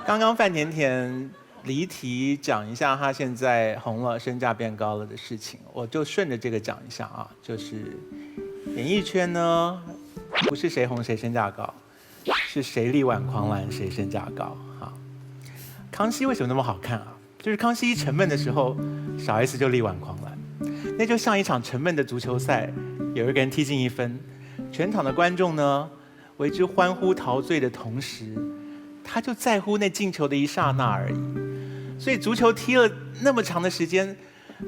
刚刚范甜甜离题讲一下她现在红了、身价变高了的事情，我就顺着这个讲一下啊，就是演艺圈呢，不是谁红谁身价高，是谁力挽狂澜谁身价高啊。康熙为什么那么好看啊？就是康熙一沉闷的时候，小 S 就力挽狂澜，那就像一场沉闷的足球赛，有一个人踢进1分，全场的观众呢为之欢呼陶醉的同时，他就在乎那进球的一刹那而已。所以足球踢了那么长的时间，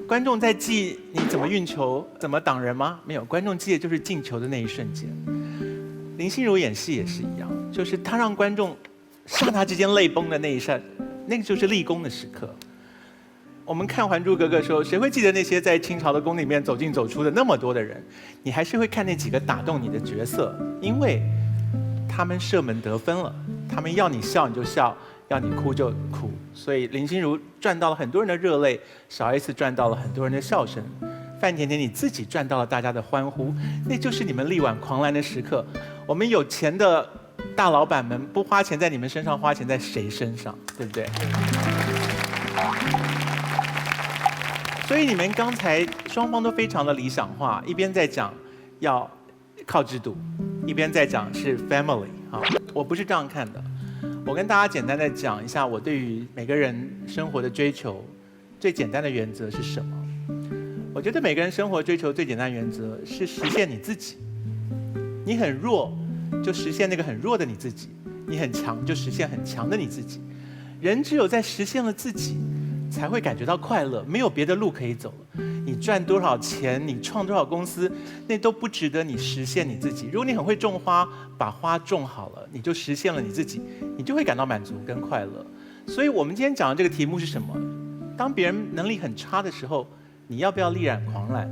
观众在记你怎么运球、怎么挡人吗？没有，观众记的就是进球的那一瞬间。林心如演戏也是一样，就是她让观众刹那之间泪崩的那一刹，那个就是立功的时刻。我们看《还珠格格》的时候，谁会记得那些在清朝的宫里面走进走出的那么多的人？你还是会看那几个打动你的角色，因为他们射门得分了，他们要你笑你就笑，要你哭就哭。所以林心如赚到了很多人的热泪，小 S 赚到了很多人的笑声，范甜甜你自己赚到了大家的欢呼，那就是你们力挽狂澜的时刻。我们有钱的大老板们不花钱在你们身上，花钱在谁身上？对不对？所以你们刚才双方都非常的理想化，一边在讲要靠制度，一边在讲是 family 啊，我不是这样看的。我跟大家简单的讲一下我对于每个人生活的追求最简单的原则是什么。我觉得每个人生活追求最简单的原则是实现你自己。你很弱，就实现那个很弱的你自己；你很强，就实现很强的你自己。人只有在实现了自己，才会感觉到快乐，没有别的路可以走了。你赚多少钱，你创多少公司，那都不值得你实现你自己。如果你很会种花，把花种好了，你就实现了你自己，你就会感到满足跟快乐。所以我们今天讲的这个题目是什么？当别人能力很差的时候，你要不要力挽狂澜？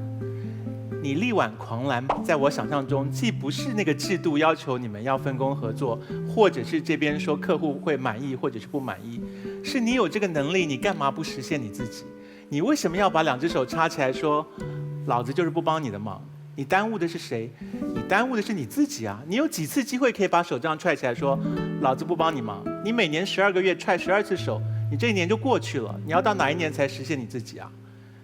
你力挽狂澜，在我想象中，既不是那个制度要求你们要分工合作，或者是这边说客户会满意或者是不满意，是你有这个能力，你干嘛不实现你自己？你为什么要把2只手插起来说，老子就是不帮你的忙？你耽误的是谁？你耽误的是你自己啊！你有几次机会可以把手这样踹起来说，老子不帮你忙？你每年12个月踹12次手，你这1年就过去了。你要到哪一年才实现你自己啊？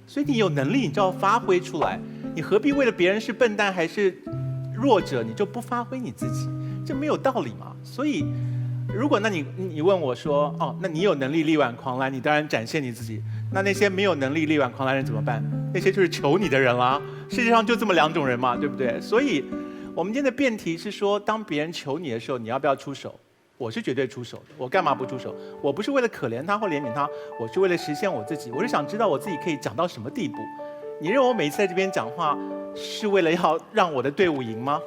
所以你有能力，你就要发挥出来。你何必为了别人是笨蛋还是弱者，你就不发挥你自己？这没有道理嘛。所以，如果你问我说，哦，那你有能力力挽狂澜，你当然展现你自己。那些没有能力力挽狂澜的人怎么办？那些就是求你的人啦。世界上就这么2种人嘛，对不对？所以，我们今天的辩题是说，当别人求你的时候，你要不要出手？我是绝对出手的。我干嘛不出手？我不是为了可怜他或怜悯他，我是为了实现我自己。我是想知道我自己可以讲到什么地步。你认为我每一次在这边讲话是为了要让我的队伍赢吗？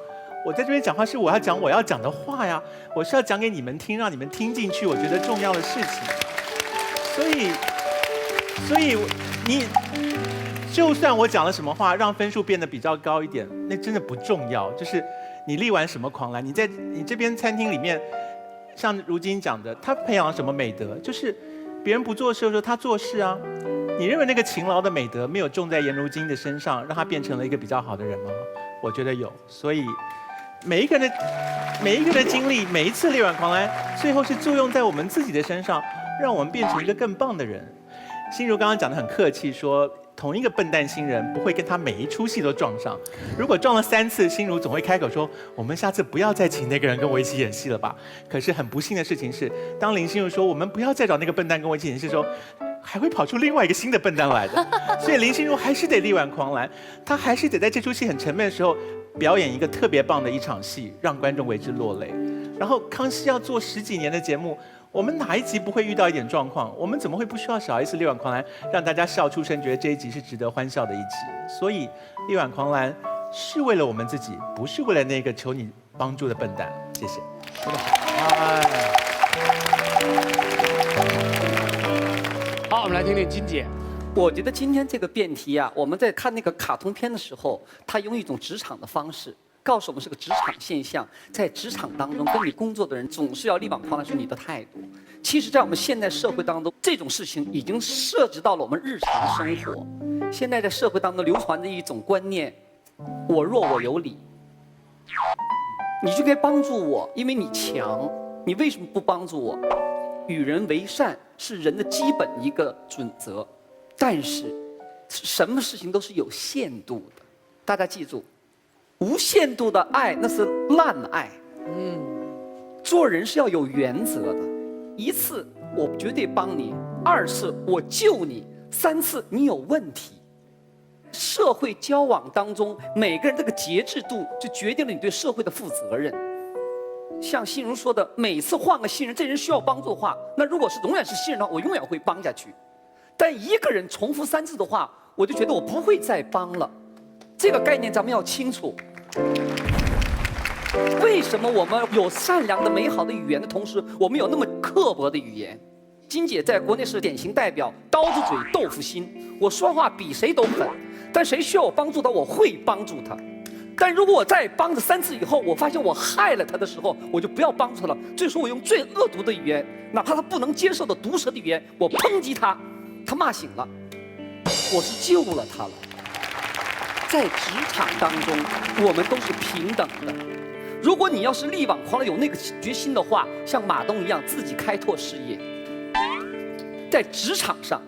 我在这边讲话是我要讲我要讲的话呀，我是要讲给你们听，让你们听进去我觉得重要的事情。所以你就算我讲了什么话，让分数变得比较高一点，那真的不重要。就是你力挽什么狂澜？你在你这边餐厅里面，像如今讲的，他培养了什么美德？就是别人不做事的时候，他做事啊。你认为那个勤劳的美德没有种在颜如晶的身上，让她变成了一个比较好的人吗？我觉得有。所以每一个人的经历，每一次力挽狂澜，最后是作用在我们自己的身上，让我们变成一个更棒的人。心如刚刚讲得很客气，说同一个笨蛋新人不会跟他每一出戏都撞上。如果撞了3次，心如总会开口说：“我们下次不要再请那个人跟我一起演戏了吧？”可是很不幸的事情是，当林心如说“我们不要再找那个笨蛋跟我一起演戏”的时候，还会跑出另外一个新的笨蛋来的。所以林心如还是得力挽狂澜，她还是得在这出戏很沉闷的时候表演一个特别棒的一场戏，让观众为之落泪。然后康熙要做10几年的节目，我们哪一集不会遇到一点状况？我们怎么会不需要小 S 力挽狂澜，让大家笑出声，觉得这一集是值得欢笑的一集？所以力挽狂澜是为了我们自己，不是为了那个求你帮助的笨蛋。谢谢。说得好。好，我们来听听金姐。我觉得今天这个辩题啊，我们在看那个卡通片的时候，他用一种职场的方式告诉我们是个职场现象，在职场当中跟你工作的人总是要力挽狂澜，是你的态度。其实，在我们现代社会当中，这种事情已经涉及到了我们日常生活。现在在社会当中流传着一种观念：我弱我有理，你就该帮助我，因为你强，你为什么不帮助我？与人为善是人的基本一个准则，但是什么事情都是有限度的。大家记住，无限度的爱那是滥爱。做人是要有原则的。一次我绝对帮你，2次我救你，3次你有问题。社会交往当中，每个人这个节制度就决定了你对社会的负责任。像心如说的，每次换个新人，这人需要帮助的话，那如果是永远是新人的话，我永远会帮下去。但一个人重复3次的话，我就觉得我不会再帮了。这个概念咱们要清楚。为什么我们有善良的、美好的语言的同时，我们有那么刻薄的语言？金姐在国内是典型代表，刀子嘴豆腐心。我说话比谁都狠，但谁需要我帮助他，我会帮助他。但如果我在帮着3次以后，我发现我害了他的时候，我就不要帮助他了。这时候我用最恶毒的语言，哪怕他不能接受的毒舌的语言，我抨击他，他骂醒了，我是救了他了。在职场当中，我们都是平等的。如果你要是力挽狂澜有那个决心的话，像马东一样自己开拓事业。在职场上，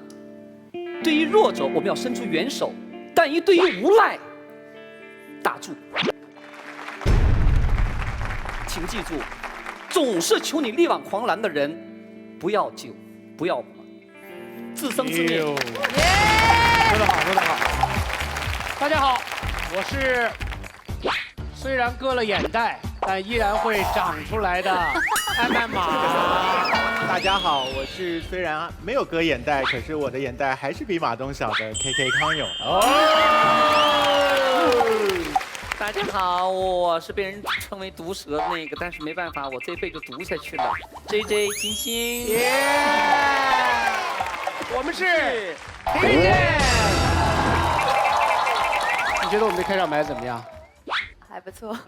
对于弱者我们要伸出援手，但对于无赖打住。请记住，总是求你力挽狂澜的人，不要救，不要帮，自生自灭。说得好，说得好。大家好，我是虽然割了眼袋，但依然会长出来的艾曼马。大家好，我是虽然没有割眼袋，可是我的眼袋还是比马东小的 KK 康永。大家好，我是被人称为毒舌的那个，但是没办法，我这辈子毒下去了。JJ 金星，我们是 KJ。你觉得我们的开场白怎么样？还不错，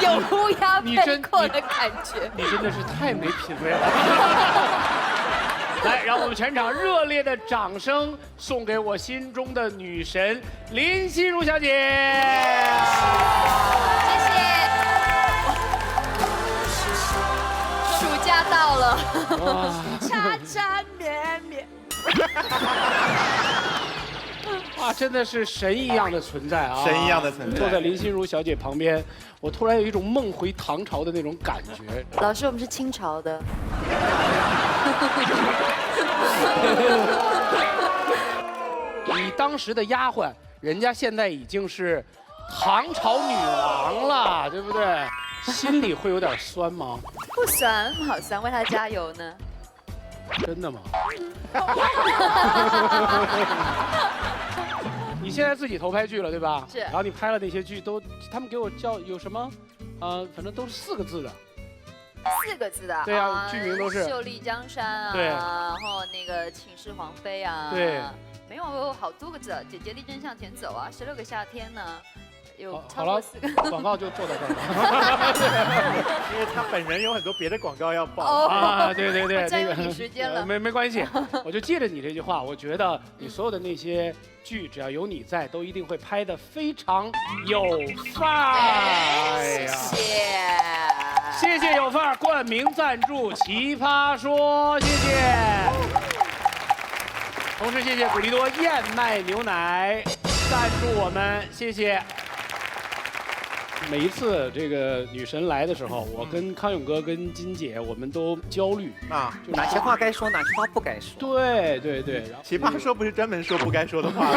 有乌鸦飞过的感觉。你真的是太没品味了。来，让我们全场热烈的掌声送给我心中的女神林心如小姐。谢谢。暑假到了，叉叉绵绵。哇，真的是神一样的存在啊！神一样的存在。坐在林心如小姐旁边，我突然有一种梦回唐朝的那种感觉。老师，我们是清朝的。你当时的丫鬟，人家现在已经是唐朝女王了，对不对？心里会有点酸吗？不酸，好酸，为他加油呢。真的吗？你现在自己投拍剧了，对吧？是。然后你拍了那些剧都，他们给我叫有什么？反正都是4个字的。4个字的。对啊，剧名都是。秀丽江山啊。对。然后那个寝室皇妃啊。对。没有好多个字，姐姐力争向前走啊，16个夏天呢。有好了，广告就做到这儿了。因为他本人有很多别的广告要报啊，对对对，占用你时间了。没关系，我就借着你这句话，我觉得你所有的那些剧，只要有你在，都一定会拍得非常有范儿。谢谢有范儿冠名赞助《奇葩说》，谢谢。同时谢谢古力多燕麦牛奶赞助我们，谢谢。每一次这个女神来的时候，我跟康永哥、跟金姐，我们都焦虑啊，就哪些话该说，哪些话不该说。对对对，然后奇葩说不是专门说不该说的话。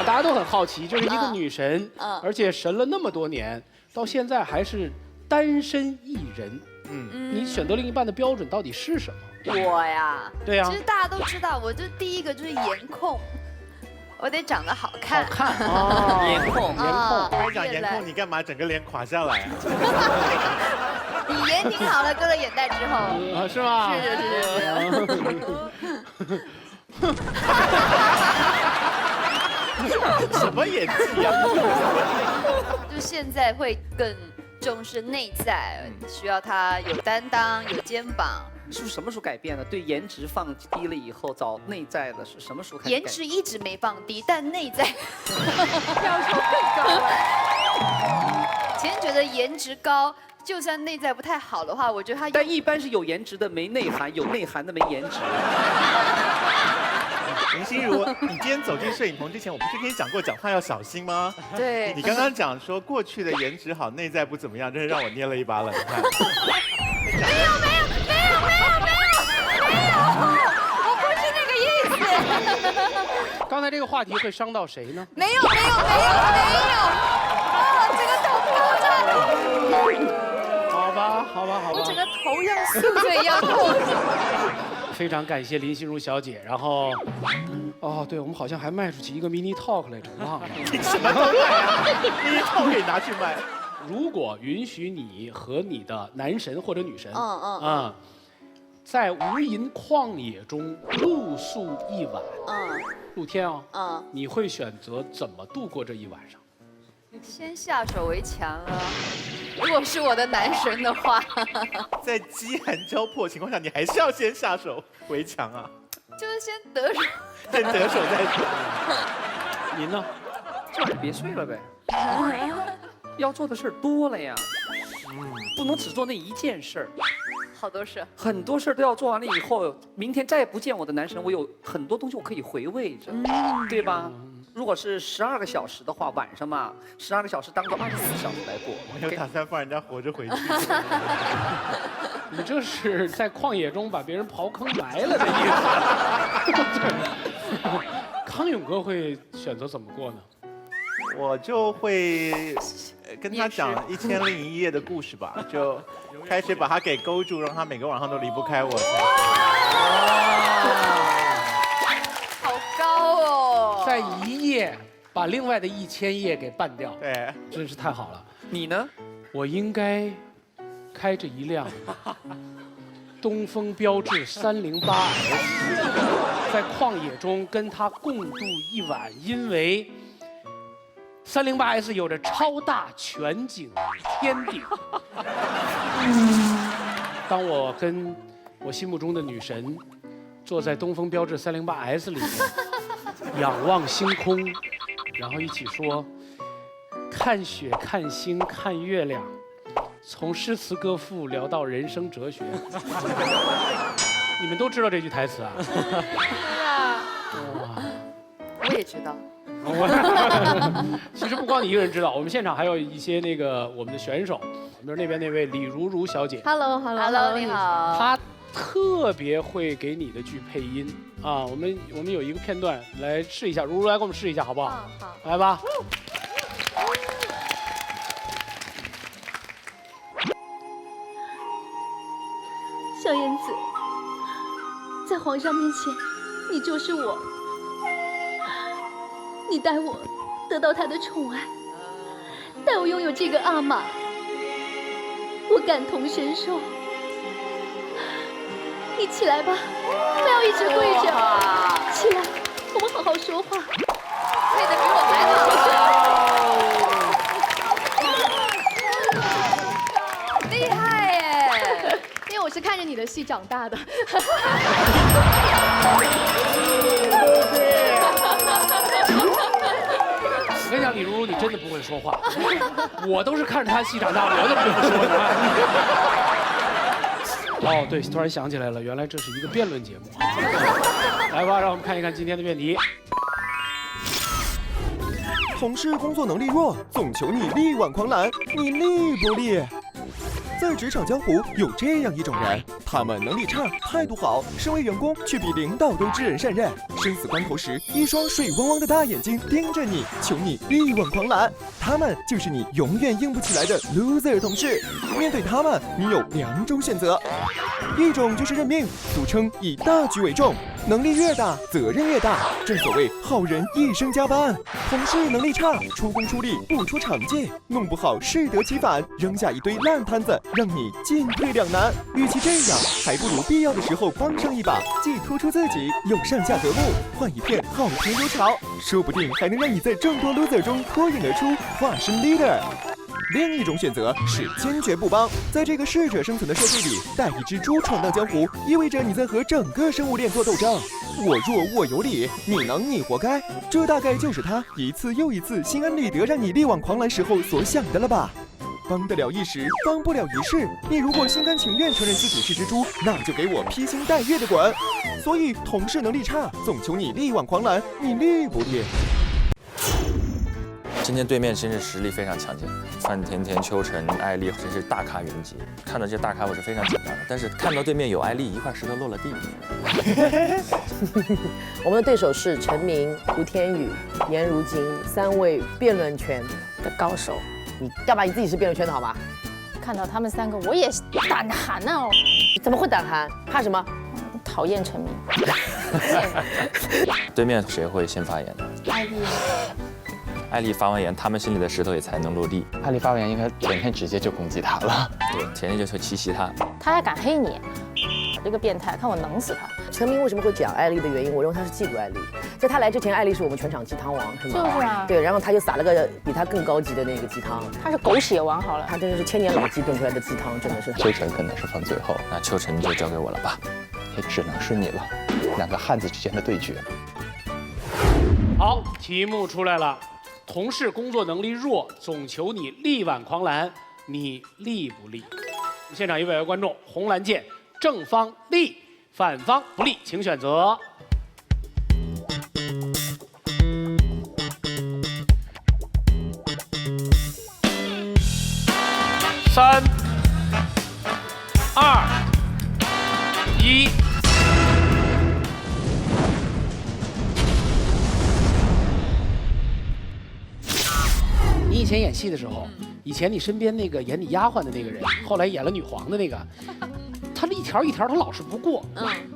大家都很好奇，就是一个女神，而且神了那么多年，到现在还是单身一人。你选择另一半的标准到底是什么？我呀，对呀，其实大家都知道，我就第一个就是颜控。我得长得好看，好看哦，颜控，还长颜控，你干嘛整个脸垮下来啊？你颜挺好了，割了眼袋之后，啊，是吗？是。什么演技啊？就现在会更重视内在，需要他有担当、有肩膀。是什么时候改变的？对颜值放低了以后，找内在的是什么时候开始？颜值一直没放低，但内在要求更高了。前觉得颜值高就算内在不太好的话，我觉得他但一般是有颜值的没内涵，有内涵的没颜值。林心如，你今天走进摄影棚之前，我不是跟你讲过讲话要小心吗？对你刚刚讲说过去的颜值好，内在不怎么样，真是让我捏了一把冷汗。没有，我不是那个意思。刚才这个话题会伤到谁呢？没有。啊，这个头痛好吧。我整个头要宿醉一样痛。非常感谢林心如小姐，然后，哦，对，我们好像还卖出去一个 mini talk 来着，忘了。你什么都卖啊？你一套可以拿去卖。如果允许你和你的男神或者女神，嗯，在无垠旷野中露宿一晚，露天哦，你会选择怎么度过这一晚上？先下手为强了。如果是我的男神的话，在饥寒交迫的情况下，你还是要先下手为强啊，就是先得手。先得手再说。您呢？这晚别睡了呗。要做的事儿多了呀，不能只做那一件事儿。好多事，很多事儿都要做完了以后，明天再也不见我的男神，我有很多东西我可以回味着，对吧？如果是12个小时的话，晚上嘛，12个小时当做24小时来过。我有打算放人家活着回去。你这是在旷野中把别人刨坑埋了的意思。康永哥会选择怎么过呢？我就会跟他讲《1001夜》的故事吧，就开始把他给勾住，让他每个晚上都离不开我。好高哦！在一夜把另外的1000夜给办掉，对，真是太好了。你呢？我应该开着一辆东风标致308S，在旷野中跟他共度一晚，因为308S 有着超大全景天顶。当我跟我心目中的女神坐在东风标致308S 里面，仰望星空，然后一起说看雪、看星、看月亮，从诗词歌赋聊到人生哲学。你们都知道这句台词啊？是啊，我也知道。其实不光你一个人知道，我们现场还有一些我们的选手，比如那边那位李如如小姐 Hello， 你好。她特别会给你的剧配音啊。我们有一个片段来试一下，如如来给我们试一下好不好？好，来吧。小燕子，在皇上面前，你就是我。你带我得到他的宠爱，带我拥有这个阿玛，我感同身受。你起来吧，不要一直跪着，起来，我们好好说话。配的比我还好。厉害耶！因为我是看着你的戏长大的。我跟你讲，李如如，你真的不会说话。我都是看着她戏长大，我怎么不会说呢？哦，对，突然想起来了，原来这是一个辩论节目。来吧，让我们看一看今天的辩题。同事工作能力弱，总求你力挽狂澜，你力不力？在职场江湖有这样一种人，他们能力差，态度好，身为员工却比领导都知人善任。生死关头时，一双水汪汪的大眼睛盯着你，求你力挽狂澜。他们就是你永远硬不起来的 loser 同事。面对他们，你有2种选择，一种就是认命，俗称以大局为重。能力越大，责任越大。正所谓好人一生加班。同事能力差，出工出力不出场绩，弄不好适得其反，扔下一堆烂摊子，让你进退两难。与其这样，还不如必要的时候帮上一把，既突出自己，又上下得物，换一片好评如潮，说不定还能让你在众多 loser 中脱颖而出，化身 leader。另一种选择是坚决不帮。在这个适者生存的社会里，带一只猪闯荡江湖，意味着你在和整个生物链做斗争。我弱我有理，你能你活该。这大概就是他一次又一次心安理得让你力挽狂澜时候所想的了吧。帮得了一时，帮不了一世。你如果心甘情愿承认自己是蜘蛛，那就给我披星戴月的滚。所以同事能力差，总求你力挽狂澜，你力不力？今天对面真是实力非常强劲，范甜甜、秋晨、艾丽真是大咖云集。看到这些大咖我是非常紧张的，但是看到对面有艾丽，一块石头落了地。我们的对手是陈明、吴天宇、颜如晶3位辩论圈的高手。你干嘛？你自己是辩论圈的好吗？看到他们3个，我也胆寒啊！怎么会胆寒？怕什么？讨厌陈明。对面谁会先发言呢？艾丽。艾丽发完言，他们心里的石头也才能落地。艾丽发完言，应该甜甜直接就攻击他了。对，甜甜就去奇袭他。他还敢黑你，这个变态，看我弄死他！陈明为什么会讲艾丽的原因？我认为他是嫉妒艾丽。在他来之前，艾丽是我们全场鸡汤王，是吗？就是啊。对，然后他就撒了个比他更高级的那个鸡汤。他是狗血王好了，他真的是千年老鸡炖出来的鸡汤，真的是。秋晨可能是放最后，那秋晨就交给我了吧？也只能是你了。2个汉子之间的对决。好，题目出来了。同事工作能力弱，总求你力挽狂澜，你力不力？现场100位观众，红蓝键，正方力，反方不力，请选择。3、2、1。你以前演戏的时候，以前你身边那个演你丫鬟的那个人，后来演了女皇的那个，他一条一条他老是不过，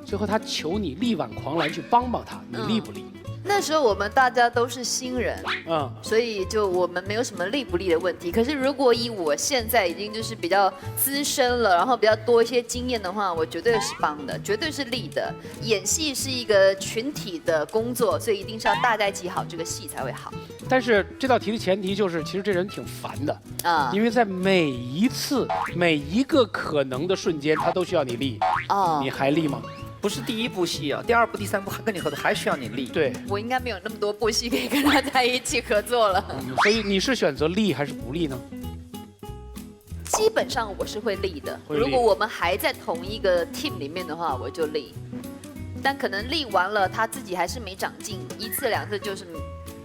最后他求你力挽狂澜去帮帮他，你力不力？那时候我们大家都是新人，所以就我们没有什么力不力的问题。可是如果以我现在已经就是比较资深了，然后比较多一些经验的话，我绝对是帮的，绝对是力的。演戏是一个群体的工作，所以一定是要大家一起好，这个戏才会好。但是这道题的前提就是，其实这人挺烦的啊，因为在每一次每一个可能的瞬间，他都需要你力啊，你还力吗？不是第1部戏啊，第2部、第3部跟你合作还需要你力。对，我应该没有那么多部戏可以跟他在一起合作了。所以你是选择力还是不力呢？基本上我是会力的。如果我们还在同一个 team 里面的话，我就力。但可能力完了，他自己还是没长进，1次2次就是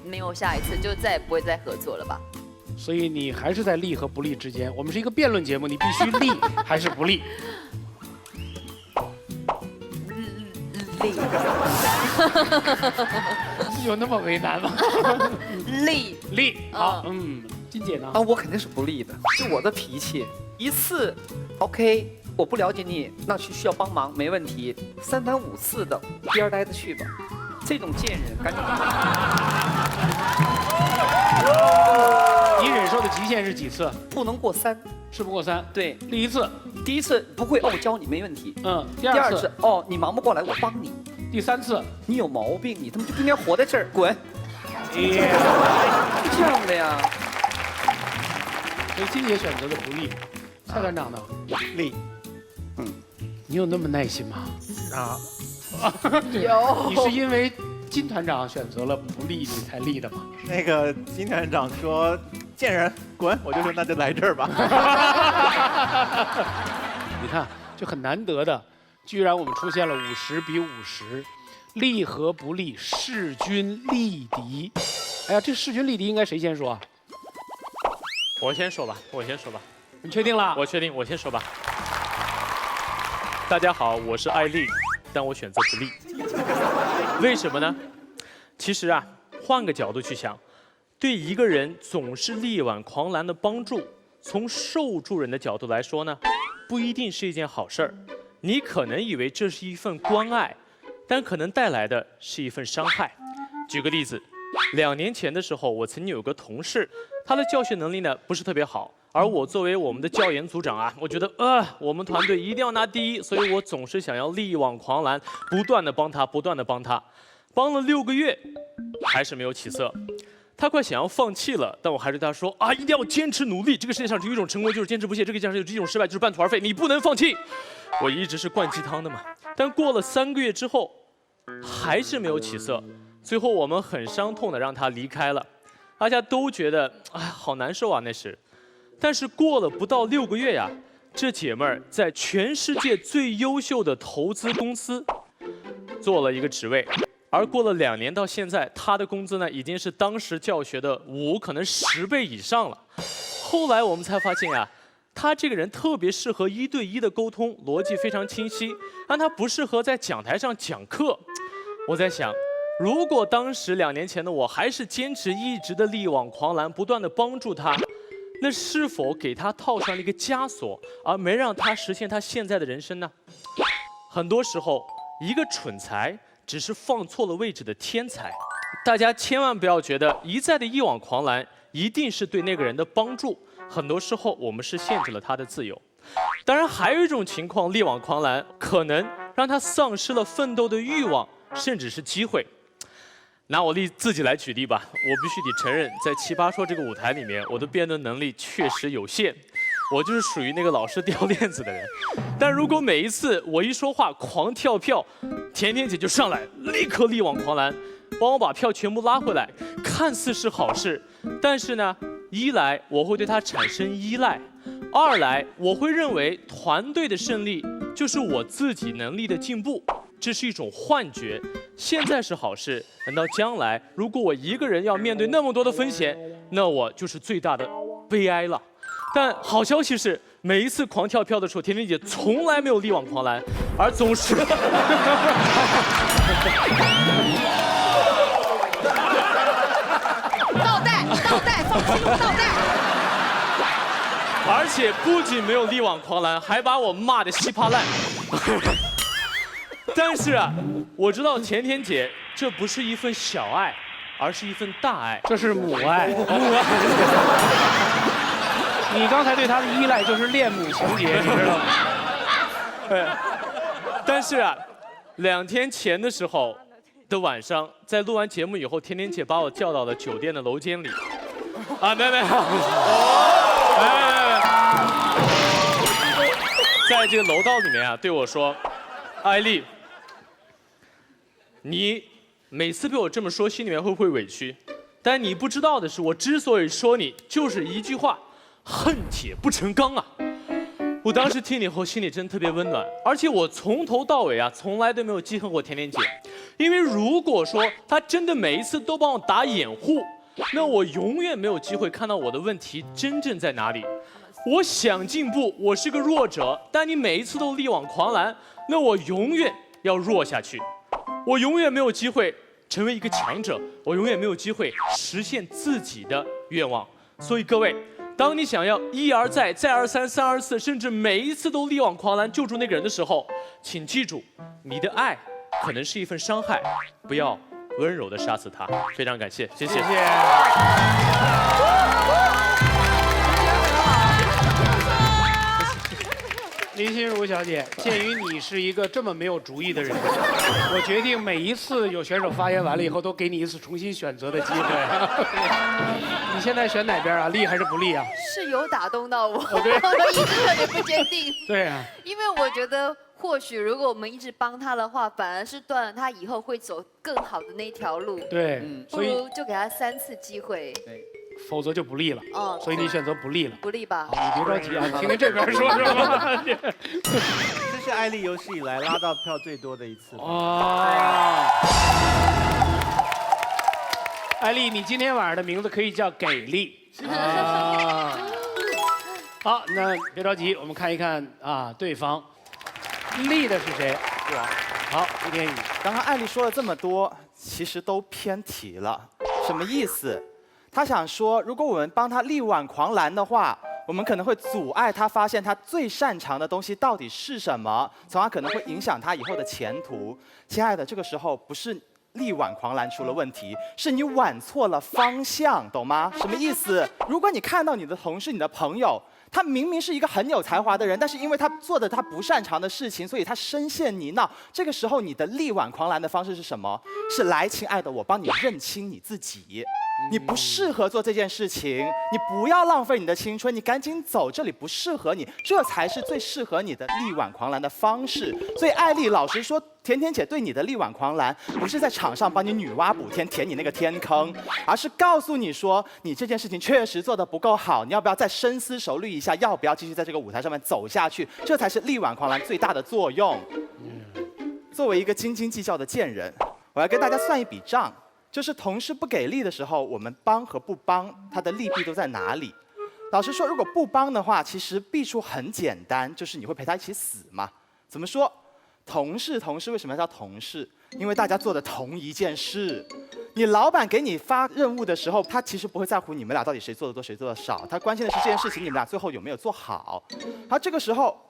没有下一次，就再也不会再合作了吧。所以你还是在力和不力之间。我们是一个辩论节目，你必须力还是不力？力，有那么为难吗？力，好，金姐呢？啊，我肯定是不力的，就我的脾气，1次 OK， 我不了解你，那需要帮忙没问题，3番5次的，第2待着去吧，这种贱人赶紧。你忍受的极限是几次？不能过3，是不过3。对，第1次，第1次不会哦，教你没问题。第2次哦，你忙不过来，我帮你。第3次，你有毛病，你他妈就不应该活在这儿，滚！是这样的呀。所以金姐选择的不力，蔡团长呢？力。你有那么耐心吗？有。你是因为金团长选择了不力，你才力的吗？那个金团长说贱人滚，我就说那就来这儿吧。你看，就很难得的，居然我们出现了50比50，力和不力势均力敌。哎呀，这势均力敌应该谁先说啊？我先说吧。你确定了？我确定，我先说吧。大家好，我是艾丽，但我选择不力。为什么呢？其实啊，换个角度去想，对一个人总是力挽狂澜的帮助，从受助人的角度来说呢，不一定是一件好事儿。你可能以为这是一份关爱，但可能带来的是一份伤害。举个例子，2年前的时候，我曾经有个同事，他的教学能力呢不是特别好。而我作为我们的教研组长啊，我觉得我们团队一定要拿第1，所以我总是想要力挽狂澜，不断的帮他，帮了6个月，还是没有起色。他快想要放弃了，但我还是对他说啊，一定要坚持努力。这个世界上只有一种成功，就是坚持不懈；这个世界上有一种失败，就是半途而废。你不能放弃。我一直是灌鸡汤的嘛，但过了3个月之后，还是没有起色。最后我们很伤痛的让他离开了，大家都觉得好难受啊那时。但是过了不到6个月呀，这姐妹儿在全世界最优秀的投资公司做了一个职位，而过了2年到现在，她的工资呢已经是当时教学的5可能10倍以上了。后来我们才发现呀，她这个人特别适合1对1的沟通，逻辑非常清晰，但她不适合在讲台上讲课。我在想，如果当时2年前的我还是坚持一直的力挽狂澜，不断的帮助她，那是否给她套上了一个枷锁，而没让她实现她现在的人生呢？很多时候，一个蠢材只是放错了位置的天才。大家千万不要觉得一再的一往狂澜一定是对那个人的帮助，很多时候我们是限制了他的自由。当然，还有一种情况，力挽狂澜可能让他丧失了奋斗的欲望，甚至是机会。拿我自己来举例吧，我必须得承认，在《奇葩说》这个舞台里面，我的辩论能力确实有限，我就是属于那个老是掉链子的人。但如果每一次我一说话狂跳票，甜甜姐就上来立刻力挽狂澜，帮我把票全部拉回来，看似是好事，但是呢，一来我会对她产生依赖，二来我会认为团队的胜利就是我自己能力的进步。这是一种幻觉，现在是好事，等到将来，如果我一个人要面对那么多的风险，那我就是最大的悲哀了。但好消息是，每一次狂跳票的时候，甜甜姐从来没有力挽狂澜，而总是倒带，放心用倒带。而且不仅没有力挽狂澜，还把我骂得稀巴烂。但是啊，我知道甜甜姐这不是一份小爱，而是一份大爱，这是母爱。母爱。你刚才对她的依赖就是恋母情节，你知道吗？对。但是啊，2天前的时候的晚上，在录完节目以后，甜甜姐把我叫到了酒店的楼间里。啊，没。在这个楼道里面啊，对我说：“艾丽。”你每次被我这么说，心里面会不会委屈？但你不知道的是，我之所以说你，就是一句话：恨铁不成钢啊！我当时听了以后，心里真特别温暖，而且我从头到尾啊，从来都没有记恨过甜甜姐，因为如果说她真的每一次都帮我打掩护，那我永远没有机会看到我的问题真正在哪里。我想进步，我是个弱者，但你每一次都力挽狂澜，那我永远要弱下去。我永远没有机会成为一个强者，我永远没有机会实现自己的愿望。所以各位，当你想要一而再、再而三、三而四，甚至每一次都力挽狂澜救助那个人的时候，请记住，你的爱可能是一份伤害，不要温柔地杀死他。非常感谢，谢谢。林心如小姐，鉴于你是一个这么没有主意的人，我决定每一次有选手发言完了以后，都给你一次重新选择的机会。你现在选哪边啊？利还是不利啊？是有打动到我，我一直特别不坚定。对啊，因为我觉得或许如果我们一直帮他的话，反而是断了他以后会走更好的那条路。对，不如就给他3次机会。对。否则就不利了，所以你选择不利了。不利吧？你别着急啊，听听这边说是吧？这是艾丽有史以来拉到票最多的一次。艾丽，你今天晚上的名字可以叫给力。好，那别着急，我们看一看啊，对方立的是谁？我。好，吴天宇。刚刚艾丽说了这么多，其实都偏题了，什么意思？他想说，如果我们帮他力挽狂澜的话，我们可能会阻碍他发现他最擅长的东西到底是什么，从而可能会影响他以后的前途。亲爱的，这个时候不是力挽狂澜出了问题，是你挽错了方向，懂吗？什么意思？如果你看到你的同事、你的朋友，他明明是一个很有才华的人，但是因为他做的他不擅长的事情，所以他深陷泥淖。这个时候，你的力挽狂澜的方式是什么？是来，亲爱的，我帮你认清你自己。你不适合做这件事情，你不要浪费你的青春，你赶紧走，这里不适合你，这才是最适合你的力挽狂澜的方式。所以艾丽老实说，甜甜姐对你的力挽狂澜，不是在场上帮你女娲补天，填你那个天坑，而是告诉你说，你这件事情确实做得不够好，你要不要再深思熟虑一下，要不要继续在这个舞台上面走下去？这才是力挽狂澜最大的作用。作为一个斤斤计较的贱人，我要跟大家算一笔账。就是同事不给力的时候，我们帮和不帮，它的利弊都在哪里？老实说，如果不帮的话，其实弊处很简单，就是你会陪他一起死嘛。怎么说？同事为什么要叫同事？因为大家做的同一件事。你老板给你发任务的时候，他其实不会在乎你们俩到底谁做的多谁做的少，他关心的是这件事情你们俩最后有没有做好。而这个时候，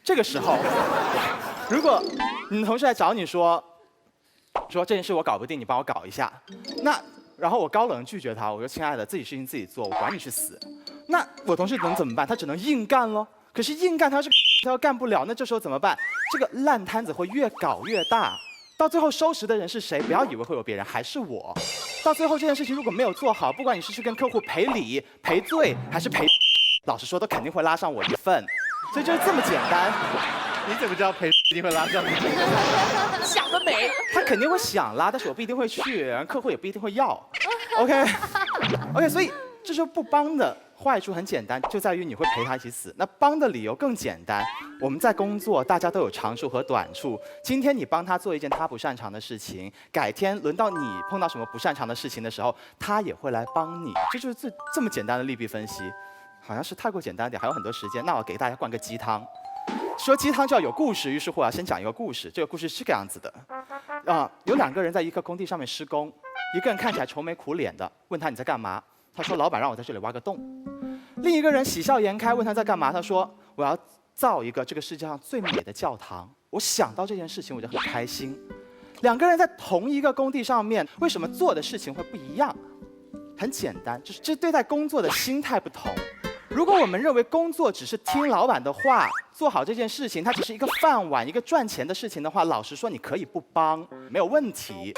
这个时候，如果你的同事来找你说这件事我搞不定，你帮我搞一下。然后我高冷拒绝他，我说亲爱的，自己事情自己做，我管你去死。那我同事能怎么办？他只能硬干咯。可是硬干他要干不了，那这时候怎么办？这个烂摊子会越搞越大，到最后收拾的人是谁？不要以为会有别人，还是我。到最后这件事情如果没有做好，不管你是去跟客户赔礼、赔罪，还是赔，老实说都肯定会拉上我一份。所以就是这么简单。你怎么知道赔一定会拉上你？想得美。他肯定会想拉，但是我不一定会去，然后客户也不一定会要。OK， 所以这时候不帮的坏处很简单，就在于你会陪他一起死。那帮的理由更简单，我们在工作，大家都有长处和短处。今天你帮他做一件他不擅长的事情，改天轮到你碰到什么不擅长的事情的时候，他也会来帮你。这就是这么简单的利弊分析，好像是太过简单一点，还有很多时间。那我给大家灌个鸡汤。说鸡汤就要有故事，于是乎我要先讲一个故事。这个故事是这个样子的，有2个人在一个工地上面施工，一个人看起来愁眉苦脸的，问他你在干嘛？他说老板让我在这里挖个洞。另一个人喜笑颜开，问他在干嘛？他说我要造一个这个世界上最美的教堂。我想到这件事情我就很开心。2个人在同一个工地上面，为什么做的事情会不一样？很简单，就是这对待工作的心态不同。如果我们认为工作只是听老板的话，做好这件事情，它只是一个饭碗、一个赚钱的事情的话，老实说，你可以不帮，没有问题。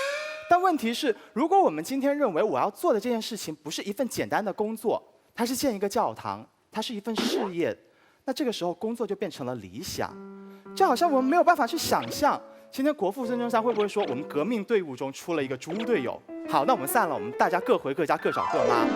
但问题是，如果我们今天认为我要做的这件事情不是一份简单的工作，它是建一个教堂，它是一份事业，那这个时候工作就变成了理想。就好像我们没有办法去想象，今天国父孙中山会不会说，我们革命队伍中出了一个猪队友，好，那我们散了，我们大家各回各家，各找各妈。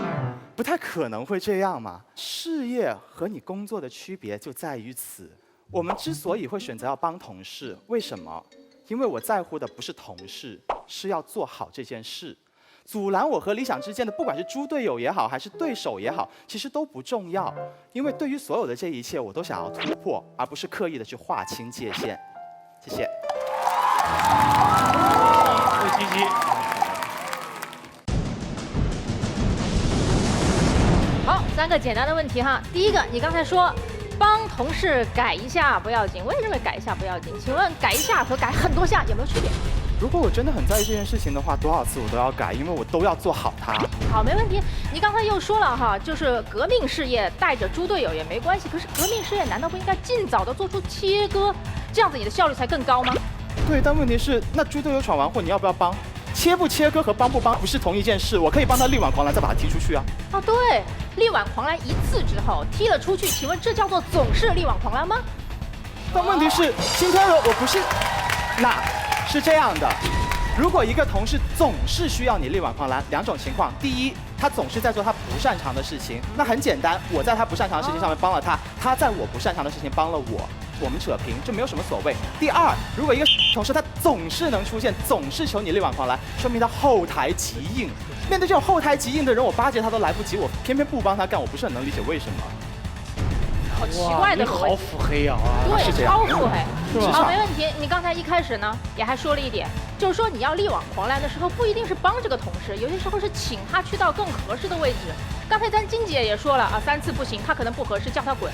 不太可能会这样嘛？事业和你工作的区别就在于此。我们之所以会选择要帮同事，为什么？因为我在乎的不是同事，是要做好这件事。阻拦我和理想之间的，不管是猪队友也好，还是对手也好，其实都不重要。因为对于所有的这一切，我都想要突破，而不是刻意的去划清界限。谢谢。谢谢鸡鸡。好，3个简单的问题哈。第一个，你刚才说帮同事改一下不要紧，我也认为改一下不要紧。请问改一下和改很多下有没有区别？如果我真的很在意这件事情的话，多少次我都要改，因为我都要做好它。好，没问题。你刚才又说了哈，就是革命事业带着猪队友也没关系。可是革命事业难道不应该尽早的做出切割，这样子你的效率才更高吗？对，但问题是，那猪队友闯完祸，你要不要帮？切不切割和帮不帮不是同一件事，我可以帮他力挽狂澜，再把他踢出去啊。哦，对，力挽狂澜1次之后踢了出去，请问这叫做总是力挽狂澜吗？但问题是，今天我不是，那是这样的，如果一个同事总是需要你力挽狂澜，2种情况：第一，他总是在做他不擅长的事情，那很简单，我在他不擅长的事情上面帮了他，他在我不擅长的事情帮了我们扯平，这没有什么所谓。第二，如果一个同事他总是能出现，总是求你力挽狂澜，说明他后台极硬。面对这种后台极硬的人，我巴结他都来不及，我偏偏不帮他干，我不是很能理解为什么。好奇怪的逻辑。你好腹黑啊！对，超腹黑。是吧？好，没问题。你刚才一开始呢，也还说了一点，就是说你要力挽狂澜的时候，不一定是帮这个同事，有些时候是请他去到更合适的位置。刚才咱金姐也说了啊，3次不行，他可能不合适，叫他滚，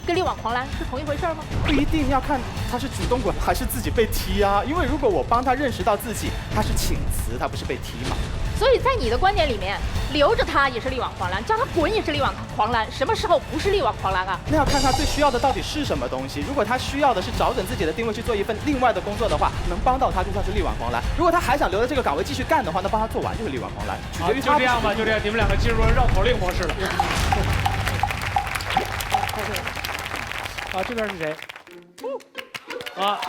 跟力挽狂澜是同一回事吗？不一定要看他是主动滚还是自己被踢啊。因为如果我帮他认识到自己他是请辞，他不是被踢嘛。所以在你的观点里面，留着他也是力挽狂澜，叫他滚也是力挽狂澜，什么时候不是力挽狂澜啊？那要看他最需要的到底是什么东西。如果他需要的是找准自己的定位去做一份另外的工作的话，能帮到他就算是力挽狂澜。如果他还想留在这个岗位继续干的话，那帮他做完就是力挽狂澜。取决于他。就这样吧，就这样，你们两个进入了绕口令模式了。啊，这边是谁？啊。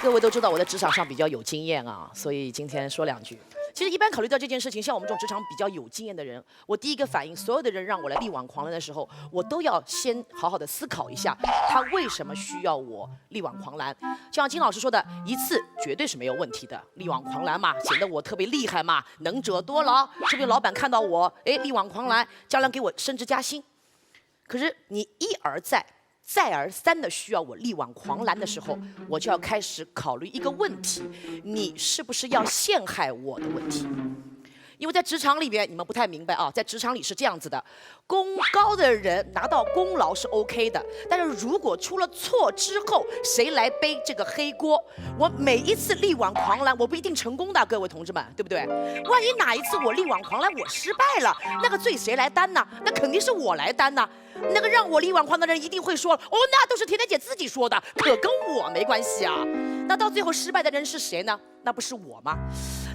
各位都知道我在职场上比较有经验啊，所以今天说2句。其实一般考虑到这件事情，像我们这种职场比较有经验的人，我第一个反应，所有的人让我来力挽狂澜的时候，我都要先好好的思考一下，他为什么需要我力挽狂澜。就像金老师说的，一次绝对是没有问题的，力挽狂澜嘛，显得我特别厉害嘛，能者多劳，说不定老板看到我，哎，力挽狂澜，将来给我升职加薪。可是你一而再，再而三的需要我力挽狂澜的时候，我就要开始考虑一个问题：你是不是要陷害我的问题？因为在职场里边，你们不太明白啊，在职场里是这样子的，功高的人拿到功劳是 OK 的，但是如果出了错之后，谁来背这个黑锅？我每一次力挽狂澜，我不一定成功的，各位同志们，对不对？万一哪一次我力挽狂澜，我失败了，那个罪谁来担呢？那肯定是我来担呢。那个让我力挽狂澜的人一定会说，哦，那都是甜甜姐自己说的，可跟我没关系啊。那到最后失败的人是谁呢？那不是我吗？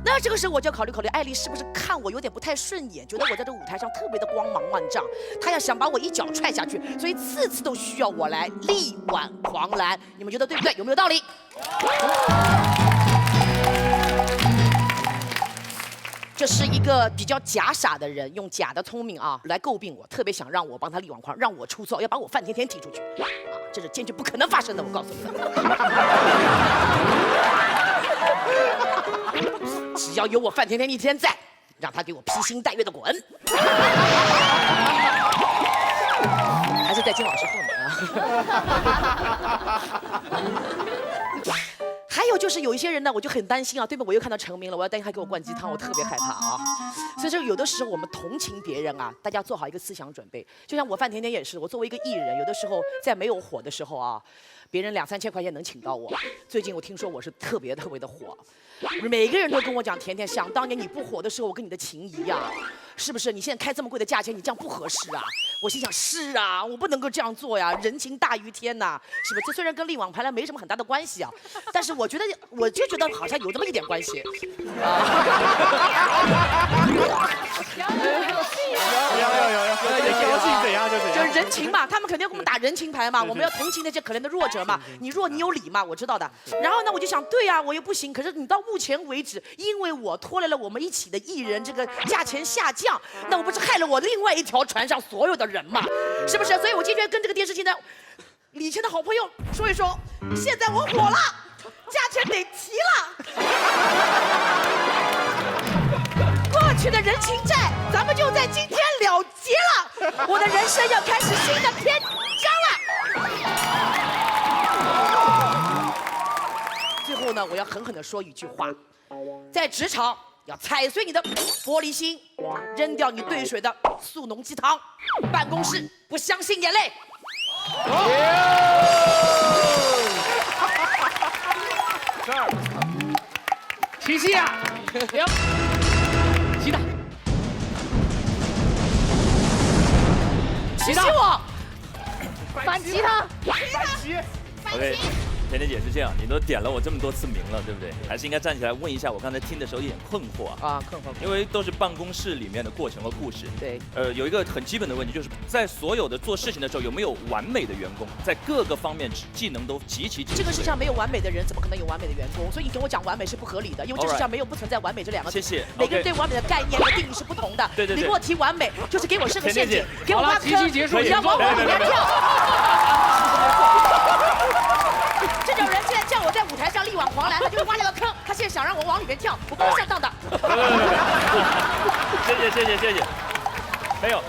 那这个时候我就考虑考虑，艾丽是不是看我有点不太顺眼，觉得我在这舞台上特别的光芒万丈，她要想把我一脚踹下去，所以次次都需要我来力挽狂澜。你们觉得对不对？有没有道理？这是一个比较假傻的人，用假的聪明啊来诟病我，特别想让我帮他力挽狂，让我出错，要把我范甜甜踢出去，啊，这是坚决不可能发生的，我告诉你们。只要有我范甜甜一天在，让他给我披星戴月的滚。还是在金老师后面啊。还有就是有一些人呢，我就很担心啊，对面我又看到成名了，我要担心他给我灌鸡汤，我特别害怕啊。所以说有的时候我们同情别人啊，大家做好一个思想准备。就像我范甜甜也是，我作为一个艺人，有的时候在没有火的时候啊，别人2、3千块钱能请到我。最近我听说我是特别特别的火，每个人都跟我讲，甜甜，想当年你不火的时候，我跟你的情谊呀，是不是？你现在开这么贵的价钱，你这样不合适啊。我心想是啊，我不能够这样做呀，人情大于天呐，是不是？这虽然跟力挽狂澜没什么很大的关系啊，但是我就觉得好像有这么一点关系。就是人情嘛，他们肯定给我们打人情牌嘛，我们要同情那些可怜的弱者嘛。你弱你有理嘛，我知道的。然后呢，我就想，对呀，我又不行。可是你到目前为止，因为我拖累了我们一起的艺人，这个价钱下降，那我不是害了我另外一条船上所有的人嘛？是不是？所以我今天跟这个电视机的以前的好朋友说一说，现在我火了，价钱得提了。过去的人情债，咱们就在今天了结了。我的人生要开始新的篇章了。最后呢，我要狠狠地说一句话，在职场要踩碎你的玻璃心，扔掉你兑水的速溶鸡汤，办公室不相信眼泪。这儿，提气啊！行，齐打，齐我，反击他，反击 ，OK。甜甜姐是这样，你都点了我这么多次名了，对不对？还是应该站起来问一下，我刚才听的时候有点困惑啊。困惑。因为都是办公室里面的过程和故事。对。有一个很基本的问题，就是在所有的做事情的时候，有没有完美的员工？在各个方面技能都极其。这个世界上没有完美的人，怎么可能有完美的员工？所以你跟我讲完美是不合理的，因为这世上没有不存在完美这2个字。谢谢。每个人对完美的概念和定义是不同的。对。你给我提完美，就是给我设个陷阱，给我挖坑，你要往我里面跳。这种人现在叫我在舞台上力挽狂澜，他就是挖了个坑，他现在想让我往里面跳，我不会上当的。谢谢。没有，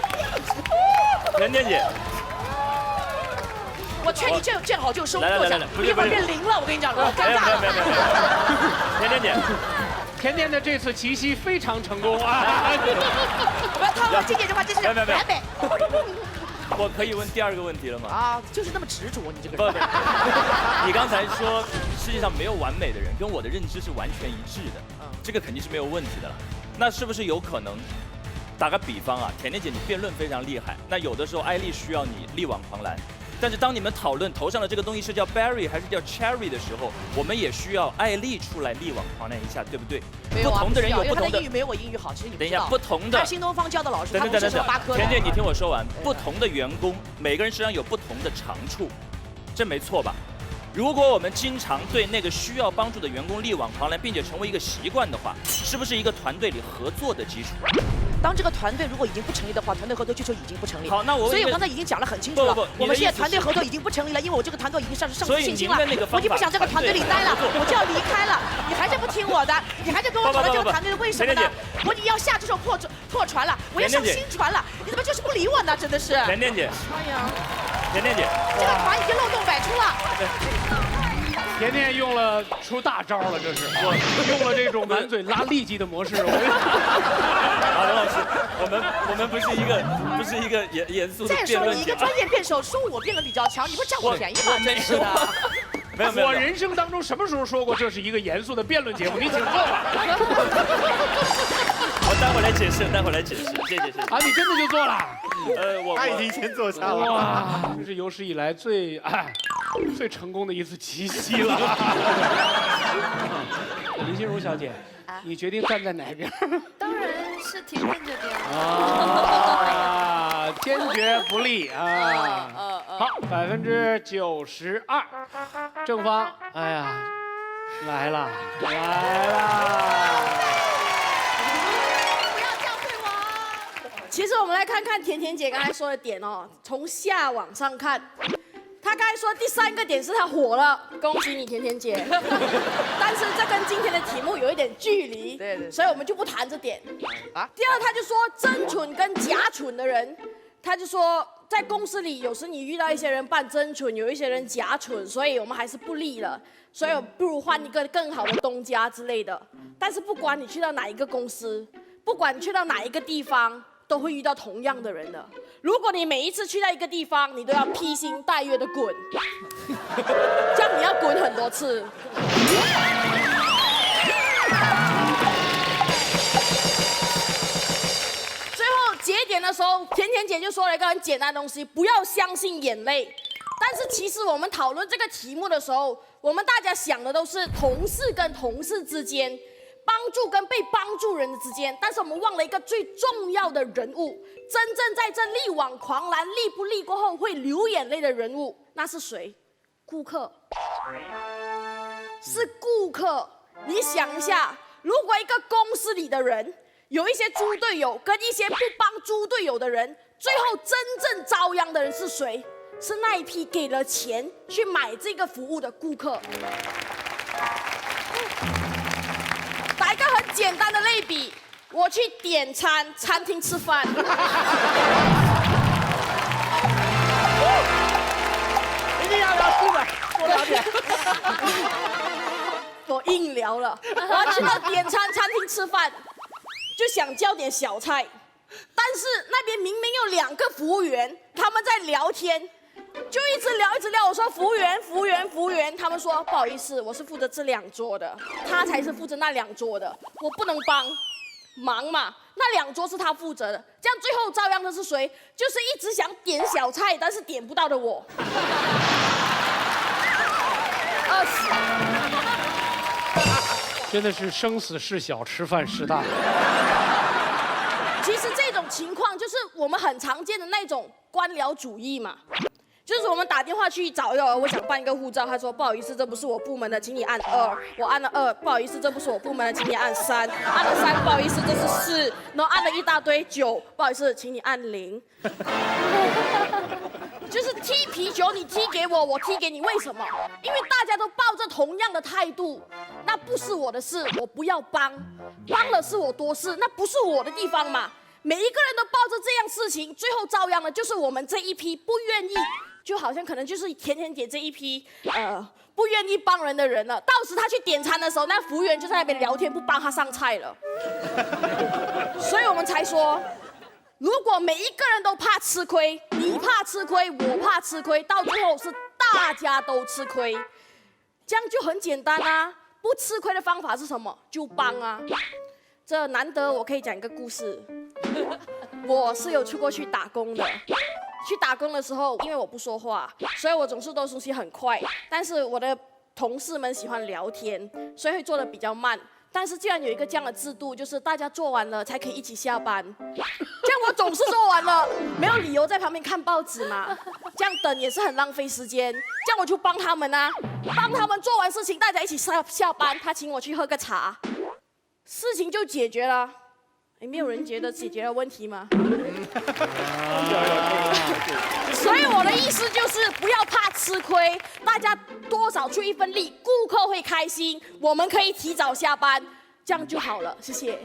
甜甜姐，我劝你见好就收，坐下，一会儿变0了，我跟你讲，尴尬了。甜甜姐，甜甜的这次奇袭非常成功啊！不要套经典的话，这是完美。我可以问第2个问题了吗？啊，就是那么执着，你这个人。不，你刚才说世界上没有完美的人，跟我的认知是完全一致的。这个肯定是没有问题的了。那是不是有可能？打个比方啊，甜甜姐你辩论非常厉害，那有的时候艾丽需要你力挽狂澜，但是当你们讨论头上的这个东西是叫 berry 还是叫 cherry 的时候，我们也需要艾丽出来力挽狂澜一下，对不对？不同的人有不同的。因为他的英语没有我英语好，其实你等一下，不同的。他新东方教的老师，他不是8科的。甜甜，你听我说完，不同的员工，每个人身上有不同的长处，这没错吧？如果我们经常对那个需要帮助的员工力挽狂澜，并且成为一个习惯的话，是不是一个团队里合作的基础？当这个团队如果已经不成立的话，团队合作需求已经不成立。好，那我所以我刚才已经讲得很清楚了。我们现在团队合作已经不成立了，因为我这个团队已经上失信心了，我已经不想这个团队里待了，我就要离开了。你还是不听我的，你还是跟我讨论这个团队的为什么呢？我已经要下这艘破船了，我要上新船了，你怎么就是不理我呢？真的是。甜甜姐。哎呀，甜甜姐，这个船已经漏洞百出了。甜甜用了出大招了，这是我用了这种满嘴拉痢疾的模式。好，刘老师，我们不是一个严肃的辩论。再说你一个专业辩手，说我辩论比较强，你不占我便宜吗？真是的。没有，我人生当中什么时候说过这是一个严肃的辩论节目？你请坐吧。我待会儿来解释，谢谢。啊，你真的就做了？他已经先坐下了。哇，这是有史以来最成功的一次奇袭了。林心如小姐，你决定站在哪边？当然是甜甜这边。啊，坚决不利啊！好，92%，正方，哎呀，来了。不要教会我。其实我们来看看甜甜姐刚才说的点哦，从下往上看。她刚才说第3个点是她火了，恭喜你甜甜姐。但是这跟今天的题目有一点距离，对，所以我们就不谈这点。啊，第二，她就说真蠢跟假蠢的人，她就说在公司里有时你遇到一些人扮真蠢，有一些人假蠢，所以我们还是不利了，所以不如换一个更好的东家之类的。但是不管你去到哪一个公司，不管你去到哪一个地方，都会遇到同样的人的。如果你每一次去到一个地方，你都要披星戴月的滚，这样你要滚很多次。最后节点的时候，甜甜姐就说了一个很简单的东西：不要相信眼泪。但是其实我们讨论这个题目的时候，我们大家想的都是同事跟同事之间。帮助跟被帮助人之间，但是我们忘了一个最重要的人物，真正在这力挽狂澜、力不力过后会流眼泪的人物，那是谁？顾客，是顾客。你想一下，如果一个公司里的人有一些猪队友跟一些不帮猪队友的人，最后真正遭殃的人是谁？是那一批给了钱去买这个服务的顾客。打一个很简单的类比，我去点餐，餐厅吃饭，一定要聊书本，多聊点。我硬聊了，我要去到点餐餐厅吃饭，就想叫点小菜，但是那边明明有2个服务员，他们在聊天。就一直聊，我说服务员，他们说不好意思，我是负责这2桌的，他才是负责那2桌的，我不能帮忙嘛，那2桌是他负责的，这样最后遭殃的是谁？就是一直想点小菜但是点不到的我。真的是生死事小，吃饭事大。其实这种情况就是我们很常见的那种官僚主义嘛。就是我们打电话去找我想办一个护照，他说不好意思，这不是我部门的，请你按2。我按了2，不好意思，这不是我部门的，请你按3。按了3，不好意思，这是4。然后按了一大堆9，不好意思，请你按0。就是踢皮球，你踢给我，我踢给你，为什么？因为大家都抱着同样的态度，那不是我的事，我不要帮，帮了是我多事，那不是我的地方嘛。每一个人都抱着这样事情，最后遭殃的就是我们这一批不愿意就好像可能就是甜甜姐这一批不愿意帮人的人了。到时他去点餐的时候，那服务员就在那边聊天，不帮他上菜了。所以我们才说，如果每一个人都怕吃亏，你怕吃亏，我怕吃亏，到最后是大家都吃亏，这样就很简单啊。不吃亏的方法是什么？就帮啊。这难得我可以讲一个故事。我是有出过去打工的。去打工的时候，因为我不说话，所以我总是做东西很快。但是我的同事们喜欢聊天，所以会做得比较慢。但是既然有一个这样的制度，就是大家做完了才可以一起下班，这样我总是做完了，没有理由在旁边看报纸嘛。这样等也是很浪费时间。这样我就帮他们啊，帮他们做完事情，大家一起下班。他请我去喝个茶，事情就解决了。没有人觉得解决了问题吗？所以我的意思就是不要怕吃亏，大家多少出一份力，顾客会开心，我们可以提早下班，这样就好了。谢谢。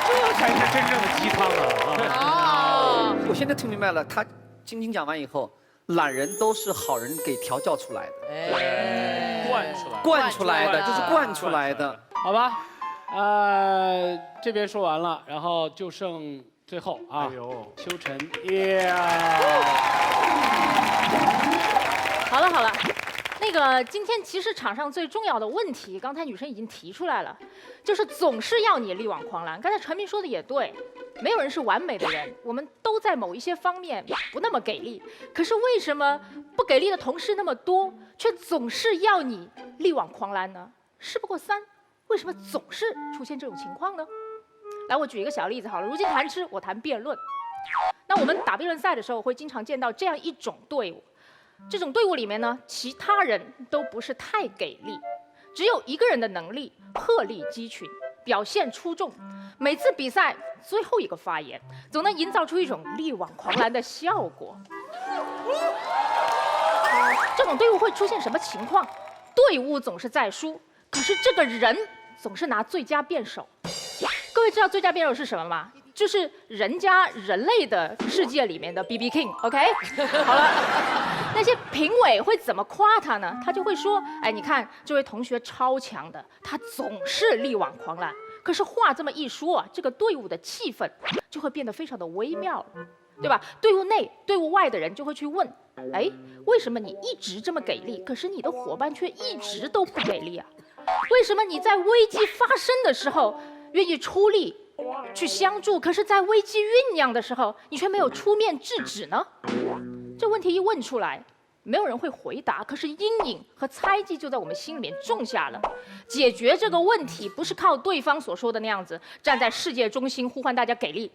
这才是真正的鸡汤啊！我现在听明白了，他晶晶讲完以后，懒人都是好人给调教出来的，惯出来的，就是惯出来的，好吧？这边说完了，然后就剩最后啊，秋晨，好了好了，那个今天其实场上最重要的问题，刚才女生已经提出来了，就是总是要你力挽狂澜。刚才陈明说的也对，没有人是完美的人，我们都在某一些方面不那么给力。可是为什么不给力的同事那么多，却总是要你力挽狂澜呢？事不过三。为什么总是出现这种情况呢？来，我举一个小例子好了。如今谈吃，我谈辩论。那我们打辩论赛的时候，会经常见到这样一种队伍。这种队伍里面呢，其他人都不是太给力，只有一个人的能力鹤立鸡群，表现出众。每次比赛最后一个发言，总能营造出一种力挽狂澜的效果。这种队伍会出现什么情况？队伍总是在输。可是这个人总是拿最佳辩手，各位知道最佳辩手是什么吗？就是人类的世界里面的 BB King，OK？ 好了，那些评委会怎么夸他呢？他就会说，哎，你看这位同学超强的，他总是力挽狂澜。可是话这么一说啊，这个队伍的气氛就会变得非常的微妙了，对吧？队伍内、队伍外的人就会去问，哎，为什么你一直这么给力，可是你的伙伴却一直都不给力啊？为什么你在危机发生的时候愿意出力去相助，可是在危机酝酿的时候，你却没有出面制止呢？这问题一问出来，没有人会回答，可是阴影和猜忌就在我们心里面种下了。解决这个问题不是靠对方所说的那样子站在世界中心呼唤大家给力，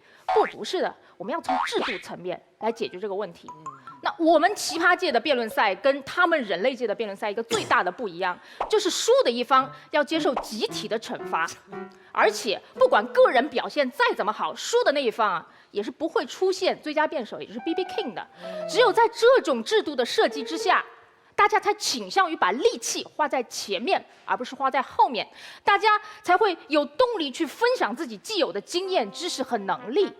不是的，我们要从制度层面来解决这个问题。那我们奇葩界的辩论赛跟他们人类界的辩论赛一个最大的不一样，就是输的一方要接受集体的惩罚，而且不管个人表现再怎么好，输的那一方啊也是不会出现最佳辩手，也就是 BB King 的。只有在这种制度的设计之下，大家才倾向于把力气花在前面，而不是花在后面，大家才会有动力去分享自己既有的经验、知识和能力。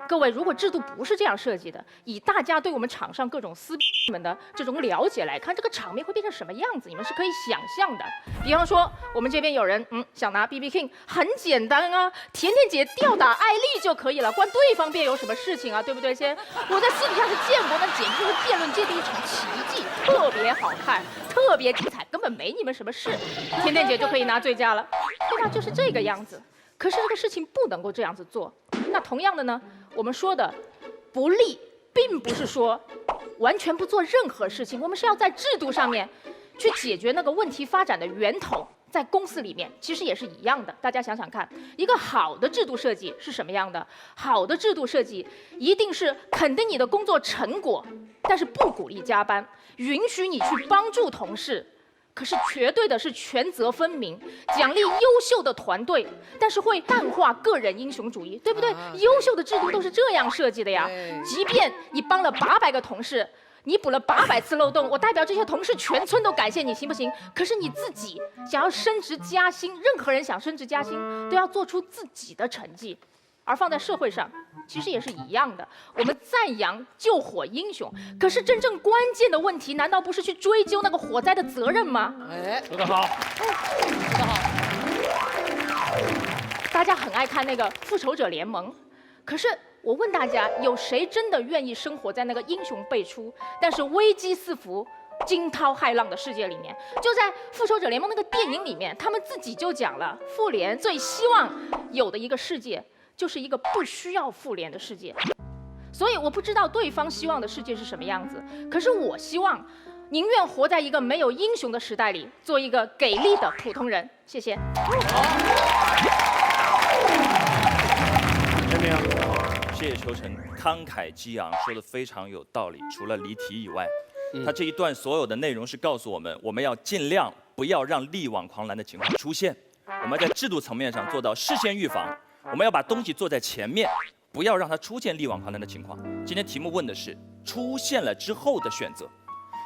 各位，如果制度不是这样设计的，以大家对我们场上各种撕们的这种了解来看，这个场面会变成什么样子？你们是可以想象的。比方说，我们这边有人想拿 BB King， 很简单啊，甜甜姐吊打艾丽就可以了，关对方辩有什么事情啊？对不对？先，我在私底下是见过，那简直就是辩论界的一场奇迹，特别好看，特别精彩，根本没你们什么事，甜甜姐就可以拿最佳了，对吧？就是这个样子。可是这个事情不能够这样子做。那同样的呢，我们说的不利，并不是说完全不做任何事情，我们是要在制度上面去解决那个问题发展的源头。在公司里面其实也是一样的，大家想想看，一个好的制度设计是什么样的？好的制度设计一定是肯定你的工作成果，但是不鼓励加班，允许你去帮助同事。可是绝对的是权责分明，奖励优秀的团队，但是会淡化个人英雄主义，对不对？优秀的制度都是这样设计的呀。即便你帮了800个同事，你补了800次漏洞，我代表这些同事全村都感谢你，行不行？可是你自己想要升职加薪，任何人想升职加薪都要做出自己的成绩，而放在社会上，其实也是一样的。我们赞扬救火英雄，可是真正关键的问题，难道不是去追究那个火灾的责任吗？哎，说得好，说得好。大家很爱看那个《复仇者联盟》，可是我问大家，有谁真的愿意生活在那个英雄辈出，但是危机四伏、惊涛骇浪的世界里面？就在《复仇者联盟》那个电影里面，他们自己就讲了，复联最希望有的一个世界，就是一个不需要复联的世界。所以我不知道对方希望的世界是什么样子，可是我希望，宁愿活在一个没有英雄的时代里，做一个给力的普通人。谢谢。陈明，谢谢秋晨，慷慨激昂，说的非常有道理。除了离题以外，他这一段所有的内容是告诉我们，我们要尽量不要让力挽狂澜的情况出现。我们在制度层面上做到事先预防，我们要把东西做在前面，不要让它出现力挽狂澜的情况。今天题目问的是出现了之后的选择。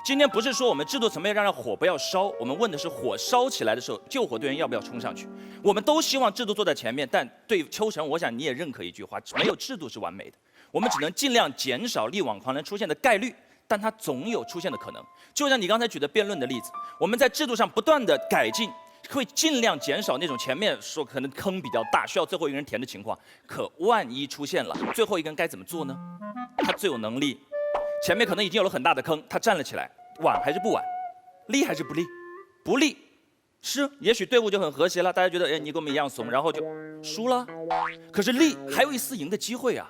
今天不是说我们制度层面让火不要烧，我们问的是火烧起来的时候，救火队员要不要冲上去？我们都希望制度做在前面，但对秋晨，我想你也认可一句话：没有制度是完美的，我们只能尽量减少力挽狂澜出现的概率，但它总有出现的可能。就像你刚才举的辩论的例子，我们在制度上不断的改进，会尽量减少那种前面说可能坑比较大，需要最后一个人填的情况。可万一出现了，最后一个人该怎么做呢？他最有能力。前面可能已经有了很大的坑，他站了起来，挽还是不挽，利还是不利？不利，是也许队伍就很和谐了，大家觉得哎你跟我们一样怂，然后就输了。可是利还有一丝赢的机会啊！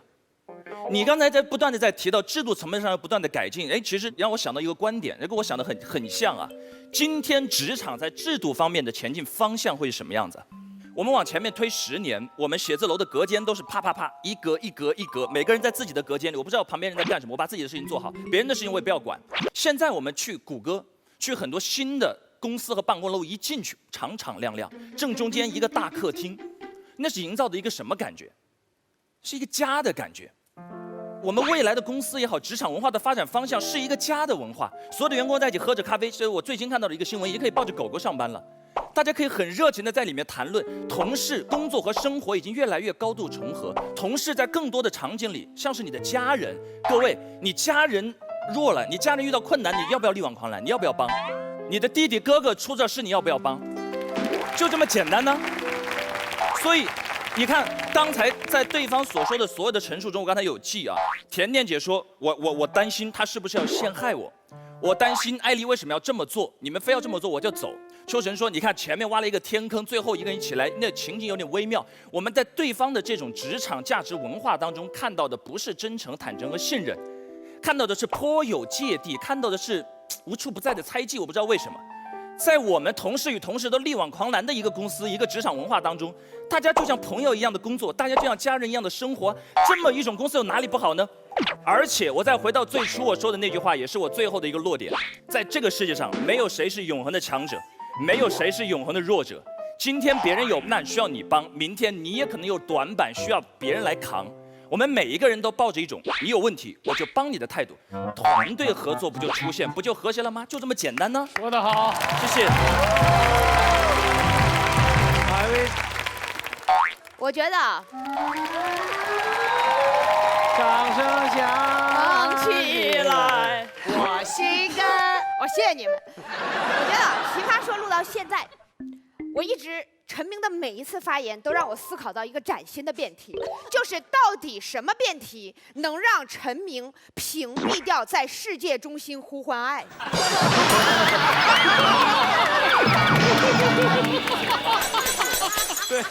你刚才在不断的在提到制度层面上要不断的改进，哎，其实让我想到一个观点，跟我想的很像啊。今天职场在制度方面的前进方向会是什么样子？我们往前面推10年，我们写字楼的隔间都是啪啪啪，一格一格一格，每个人在自己的隔间里，我不知道旁边人在干什么，我把自己的事情做好，别人的事情我也不要管。现在我们去谷歌，去很多新的公司和办公楼，一进去敞敞亮亮，正中间一个大客厅，那是营造的一个什么感觉？是一个家的感觉。我们未来的公司也好，职场文化的发展方向是一个家的文化，所有的员工在一起喝着咖啡。所以我最新看到的一个新闻，也可以抱着狗狗上班了。大家可以很热情的在里面谈论同事工作和生活已经越来越高度重合，同事在更多的场景里像是你的家人。各位，你家人弱了，你家人遇到困难，你要不要力挽狂澜？你要不要帮？你的弟弟哥哥出这事，你要不要帮？就这么简单呢。所以你看，刚才在对方所说的所有的陈述中，我刚才有记啊。甜甜姐说，我担心他是不是要陷害我，我担心艾丽为什么要这么做，你们非要这么做我就走。秋晨说，你看前面挖了一个天坑，最后一个人起来，那情景有点微妙。我们在对方的这种职场价值文化当中看到的不是真诚、坦诚和信任，看到的是颇有芥蒂，看到的是无处不在的猜忌。我不知道为什么。在我们同事与同事都力挽狂澜的一个公司、一个职场文化当中，大家就像朋友一样的工作，大家就像家人一样的生活，这么一种公司有哪里不好呢？而且我再回到最初我说的那句话，也是我最后的一个落点：在这个世界上，没有谁是永恒的强者，没有谁是永恒的弱者。今天别人有难需要你帮，明天你也可能有短板需要别人来扛。我们每一个人都抱着一种你有问题我就帮你的态度，团队合作不就出现，不就和谐了吗？就这么简单呢。说得好，谢谢。马薇，我觉得，掌声响起来，我心甘。我谢谢你们。我觉得奇葩说录到现在，我一直。陈明的每一次发言都让我思考到一个崭新的辩题，就是到底什么辩题能让陈明屏蔽掉在世界中心呼唤爱？对，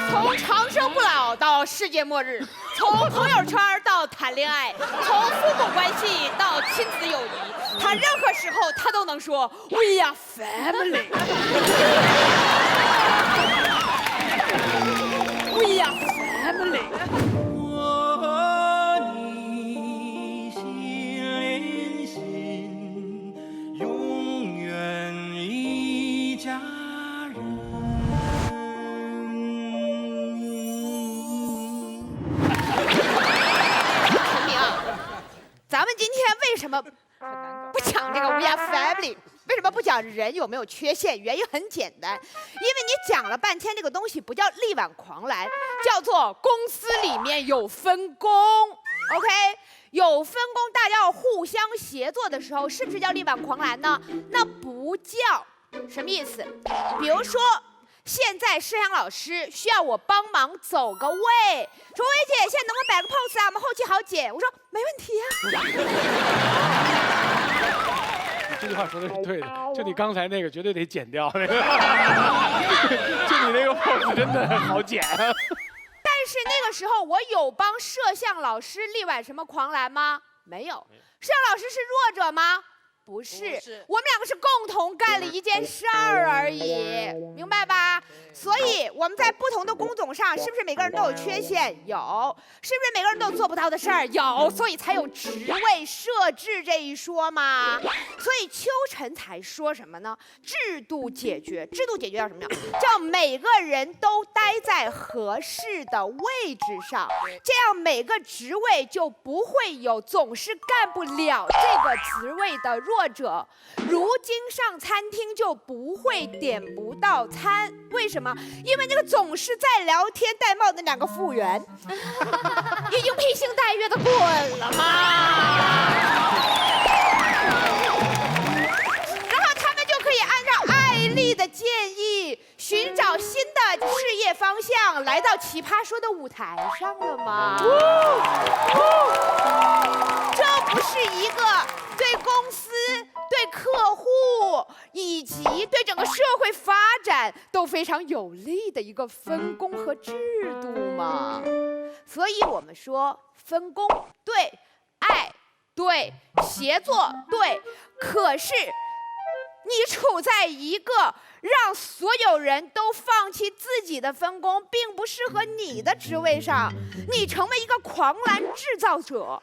从长生不老到世界末日，从朋友圈到谈恋爱，从父母关系到亲子友谊，他任何时候他都能说 We are family。We are family。我和你心连心，永远一家人。陈明啊，咱们今天为什么不讲这个 We are family？为什么不讲人有没有缺陷？原因很简单，因为你讲了半天这个东西不叫力挽狂澜，叫做公司里面有分工。OK， 有分工，大家要互相协作的时候，是不是叫力挽狂澜呢？那不叫，什么意思？比如说。现在摄像老师需要我帮忙走个位，说薇姐，现在能不能摆个 pose 啊？我们后期好剪。我说没问题你这句话说的是对的，就你刚才那个绝对得剪掉那个，就你那个 pose 真的好剪。但是那个时候我有帮摄像老师力挽什么狂澜吗？没有。摄像老师是弱者吗？不是，我们两个是共同干了一件事儿而已，明白吧？所以我们在不同的工种上，是不是每个人都有缺陷？有，是不是每个人都有做不到的事儿？有，所以才有职位设置这一说嘛。所以秋晨才说什么呢？制度解决，制度解决叫什么呀？叫每个人都待在合适的位置上，这样每个职位就不会有总是干不了这个职位的弱者，如今上餐厅就不会点不到餐，为什么？因为那个总是在聊天戴帽的两个服务员，已经披星戴月的滚了嘛。然后他们就可以按照艾丽的建议，寻找新的事业方向，来到奇葩说的舞台上了吗？这不是一个对公司、对客户以及对整个社会发展都非常有利的一个分工和制度吗？所以我们说分工对，爱对，协作对，可是你处在一个让所有人都放弃自己的分工并不适合你的职位上，你成为一个狂澜制造者，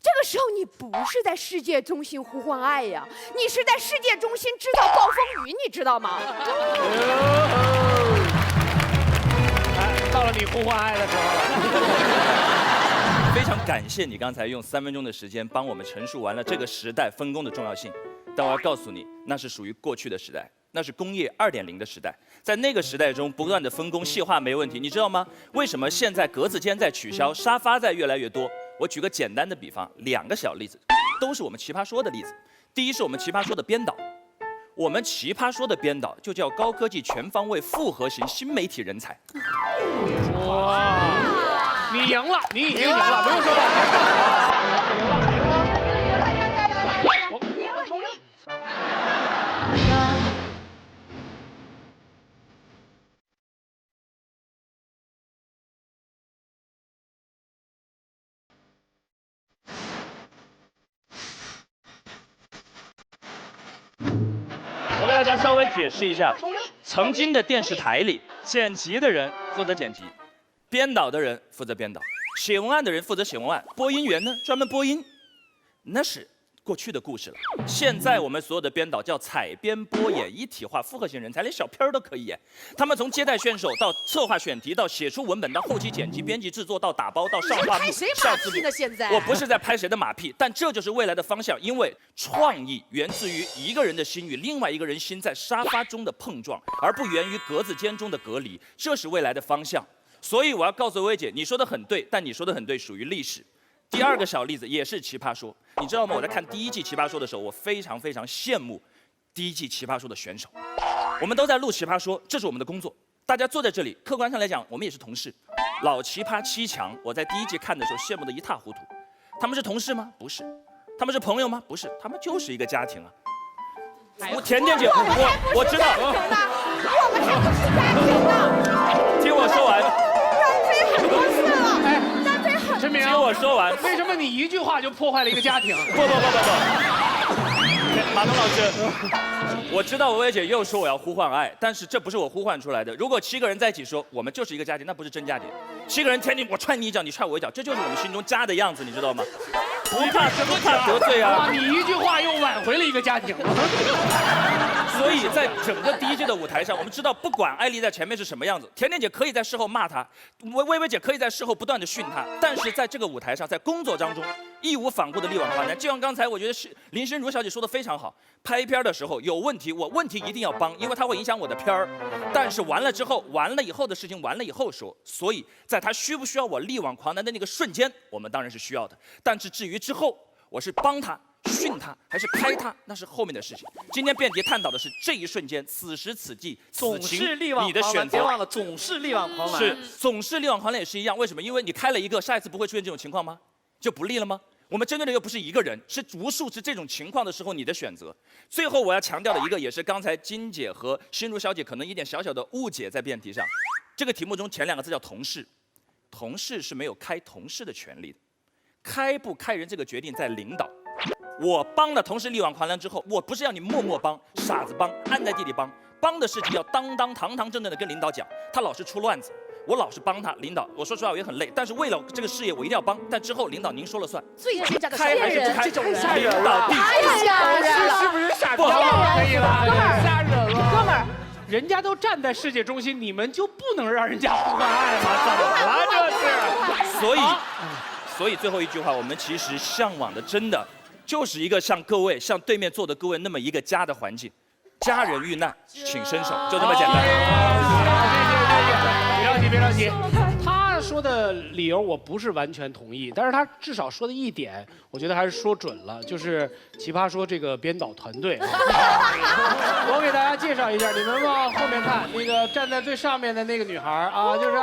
这个时候你不是在世界中心呼唤爱呀，你是在世界中心制造暴风雨，你知道吗？到了你呼唤爱的时候了。非常感谢你刚才用3分钟的时间帮我们陈述完了这个时代分工的重要性。但我要告诉你，那是属于过去的时代，那是工业2.0的时代。在那个时代中，不断的分工细化没问题，你知道吗？为什么现在格子间在取消，沙发在越来越多？我举个简单的比方，2个小例子，都是我们奇葩说的例子。第一是我们奇葩说的编导，我们奇葩说的编导就叫高科技全方位复合型新媒体人才。哇，你赢了，你已经赢了，不用说了。我给大家稍微解释一下，曾经的电视台里，剪辑的人负责剪辑，编导的人负责编导，写文案的人负责写文案，播音员呢专门播音，那是过去的故事了。现在我们所有的编导叫采编播演一体化复合型人才，连小片儿都可以演。他们从接待选手到策划选题，到写出文本，到后期剪辑、编辑制作，到打包，到上画面、下字幕。现在我不是在拍谁的马屁，但这就是未来的方向。因为创意源自于一个人的心与另外一个人心在沙发中的碰撞，而不源于格子间中的隔离。这是未来的方向。所以我要告诉薇姐，你说的很对，但你说的很对属于历史。第2个小例子也是奇葩说，你知道吗？我在看第1季奇葩说的时候，我非常非常羡慕第1季奇葩说的选手。我们都在录奇葩说，这是我们的工作。大家坐在这里，客观上来讲，我们也是同事。老奇葩7强，我在第1季看的时候羡慕得一塌糊涂。他们是同事吗？不是。他们是朋友吗？不是。他们就是一个家庭啊。甜甜姐，我知道。我们才不是家庭呢。听我说完。张飞很多次了，哎，张飞很。陈明，听我说完。为什么你一句话就破坏了一个家庭？不。马东老师，我知道薇姐又说我要呼唤爱，但是这不是我呼唤出来的。如果7个人在一起说我们就是一个家庭，那不是真家庭。7个人天天我踹你一脚，你踹我一脚，这就是我们心中家的样子，你知道吗？不怕得罪啊！哇，你一句话又挽回了一个家庭。所以在整个第一届的舞台上，我们知道，不管艾丽在前面是什么样子，甜甜姐可以在事后骂她，薇薇姐可以在事后不断的训她，但是在这个舞台上，在工作当中，义无反顾的力挽狂澜。就像刚才我觉得是林心如小姐说的非常好，拍片的时候有问题，我问题一定要帮，因为它会影响我的片儿。但是完了之后，完了以后的事情完了以后说，所以在她需不需要我力挽狂澜的那个瞬间，我们当然是需要的。但是至于之后，我是帮她。训他还是开他，那是后面的事情。今天辩题探讨的是这一瞬间，此时此地，总是力挽狂澜，你的选择。别忘了，总是力挽狂澜。是，总是力挽狂澜也是一样。为什么？因为你开了一个，下一次不会出现这种情况吗？就不利了吗？我们针对的又不是一个人，是无数次这种情况的时候你的选择。最后我要强调的一个，也是刚才金姐和心如小姐可能一点小小的误解在辩题上。这个题目中前2个字叫同事，同事是没有开同事的权利的，开不开人这个决定在领导。我帮了同事力挽狂澜之后，我不是要你默默帮、傻子帮、暗在地里帮，帮的事情要堂堂正正的跟领导讲。他老是出乱子，我老是帮他，领导，我说实话我也很累，但是为了这个事业我一定要帮。但之后领导您说了算，最奸诈的开还是不开？这种人，领导必须。太吓人了，是不是傻逼？可以了，吓人了，哥们儿。人家都站在世界中心，你们就不能让人家互换爱吗？怎么了这是？所以最后一句话，我们其实向往的真的就是一个像各位、像对面坐的各位那么一个家的环境。家人遇难，请伸手，就这么简单。别着急。他说的理由我不是完全同意，但是他至少说的一点，我觉得还是说准了，就是奇葩说这个编导团队。我给大家介绍一下，你们往后面看，那个站在最上面的那个女孩啊，就是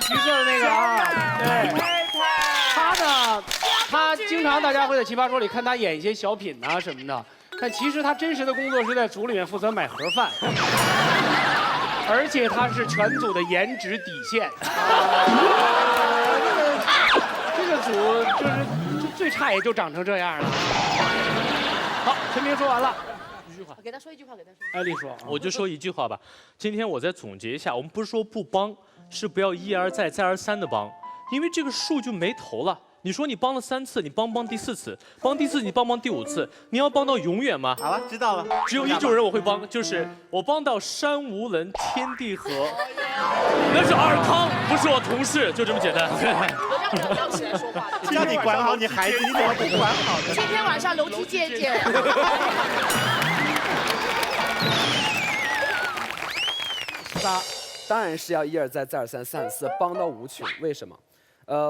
橘色的那个啊，对。她呢，她经常大家会在奇葩说里看她演一些小品啊什么的，但其实她真实的工作是在组里面负责买盒饭。而且他是全组的颜值底线，这个组就是最差也就长成这样了。好，陈明说完了，一句话，给他说一句话，给他说。艾丽说，我就说一句话吧。今天我再总结一下，我们不是说不帮，是不要一而再再而三的帮，因为这个数就没头了。你说你帮了3次，你帮第4次，帮第4次你帮第5次，你要帮到永远吗？好了，知道了。只有一种人我会帮，就是我帮到山无棱，天地合。那是尔康，不是我同事，就这么简单。叫你管好你孩子，你怎么不管好呢？今天晚上楼梯见见。当然是要一而再再而三3而4帮到无穷。为什么？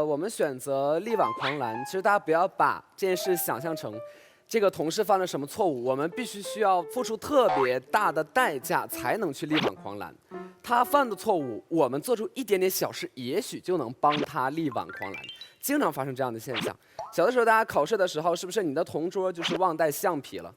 我们选择力挽狂澜，其实大家不要把这件事想象成这个同事犯了什么错误，我们必须需要付出特别大的代价才能去力挽狂澜。他犯的错误，我们做出一点点小事，也许就能帮他力挽狂澜。经常发生这样的现象。小的时候，大家考试的时候，是不是你的同桌就是忘带橡皮了？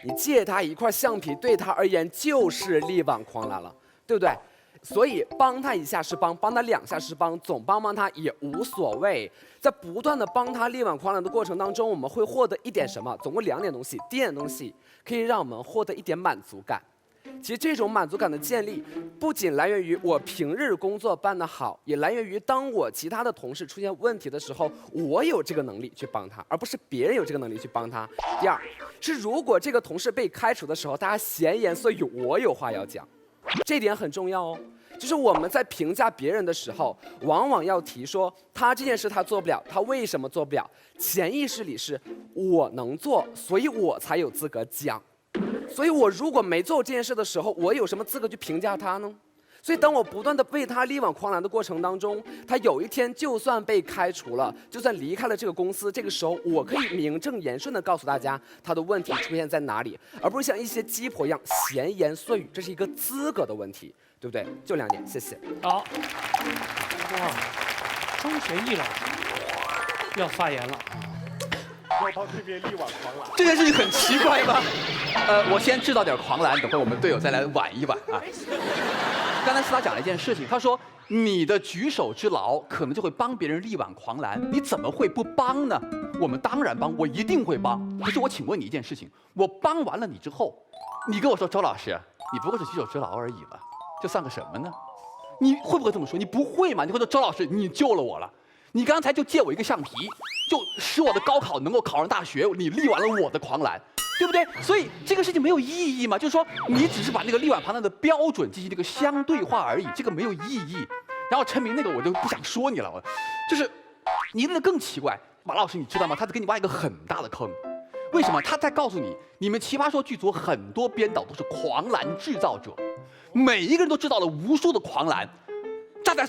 你借他一块橡皮，对他而言就是力挽狂澜了，对不对？所以帮他1下是帮，帮他2下是帮，总帮他也无所谓。在不断的帮他力挽狂澜的过程当中，我们会获得一点什么？总共2点东西。第一点东西可以让我们获得一点满足感。其实这种满足感的建立，不仅来源于我平日工作办得好，也来源于当我其他的同事出现问题的时候，我有这个能力去帮他，而不是别人有这个能力去帮他。第二是，如果这个同事被开除的时候，大家闲言碎语，我有话要讲。这点很重要哦，就是我们在评价别人的时候，往往要提说他这件事他做不了，他为什么做不了？潜意识里是我能做，所以我才有资格讲。所以我如果没做这件事的时候，我有什么资格去评价他呢？所以当我不断的为他力挽狂澜的过程当中，他有一天就算被开除了，就算离开了这个公司，这个时候我可以名正言顺的告诉大家他的问题出现在哪里，而不是像一些鸡婆一样闲言碎语，这是一个资格的问题，对不对？就2点，谢谢。好，哇，周学义老师要发言了。要帮对面力挽狂澜，这件事情很奇怪吗？我先制造点狂澜，等会我们队友再来挽一挽啊。刚才司达讲了一件事情，他说你的举手之劳可能就会帮别人力挽狂澜，你怎么会不帮呢？我们当然帮，我一定会帮。可是我请问你一件事情，我帮完了你之后，你跟我说周老师，你不过是举手之劳而已了，这算个什么呢？你会不会这么说？你不会嘛？你会说周老师，你救了我了。你刚才就借我一个橡皮，就使我的高考能够考上大学，你力挽了我的狂澜，对不对？所以这个事情没有意义嘛，就是说你只是把那个力挽狂澜的标准进行这个相对化而已，这个没有意义。然后陈明那个我就不想说你了，就是你那个更奇怪，马老师你知道吗？他在给你挖一个很大的坑。为什么？他在告诉你，你们奇葩说剧组很多编导都是狂澜制造者，每一个人都制造了无数的狂澜，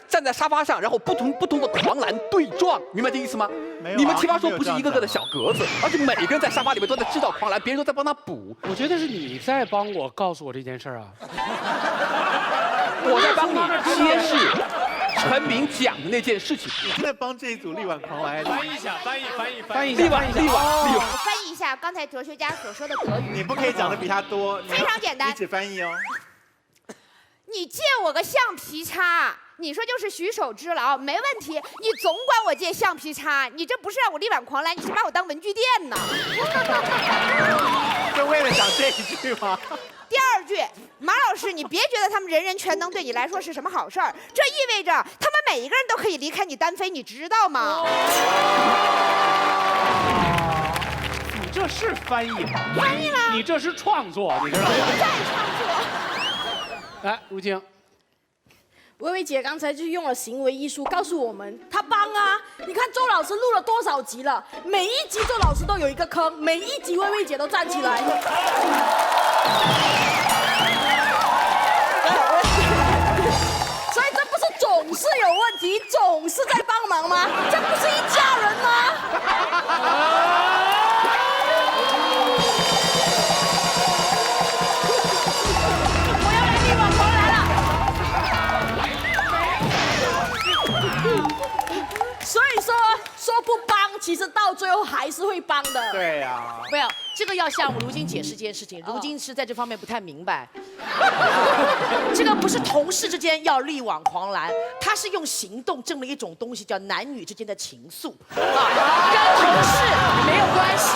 站在沙发上，然后不同的狂澜对撞，明白这意思吗？你们奇葩说不是一个个的小格子，而是每个人在沙发里面都在制造狂澜，别人都在帮他补。我觉得是你在帮我告诉我这件事儿啊。我在帮你揭示陈明讲的那件事情。你在帮这一组力挽狂澜？翻译一下，翻译力挽。我翻译一下刚才哲学家所说的德语。你不可以讲的比他多。非常简单。你只翻译哦。你借我个橡皮擦，你说就是举手之劳，没问题。你总管我借橡皮擦，你这不是让我力挽狂澜，你是把我当文具店呢。就为了讲这一句吗？第二句，马老师，你别觉得他们人人全能对你来说是什么好事儿，这意味着他们每一个人都可以离开你单飞，你知道吗？你这是翻译吗？翻译了。你这是创作，你知道吗？再创作。来，如晶。薇薇姐刚才就用了行为艺术告诉我们，她帮啊！你看周老师录了多少集了，每一集周老师都有一个坑，每一集薇薇姐都站起来。所以这不是总是有问题，总是在帮忙吗？这不是一家人吗？所以说不帮，其实到最后还是会帮的。对呀。没有，这个要向如晶解释这件事情。如晶是在这方面不太明白。这个不是同事之间要力挽狂澜，他是用行动证明一种东西，叫男女之间的情愫，跟同事没有关系。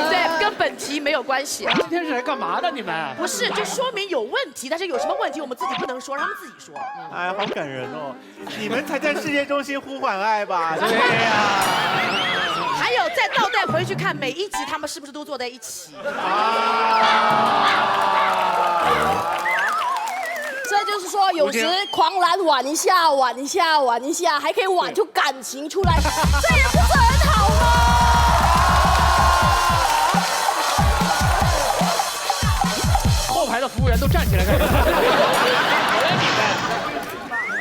对，跟本题没有关系。今天是来干嘛的你们？不是，就说明有问题，但是有什么问题我们自己不能说，让他们自己说。哎，好感人哦！你们才在世界中心呼唤爱吧？对呀。还有再倒带回去看每一集，他们是不是都坐在一起？这就是说，有时狂澜挽一下，挽一下，挽一下，还可以挽出感情出来，这也不是很好吗？后排的服务员都站起来干什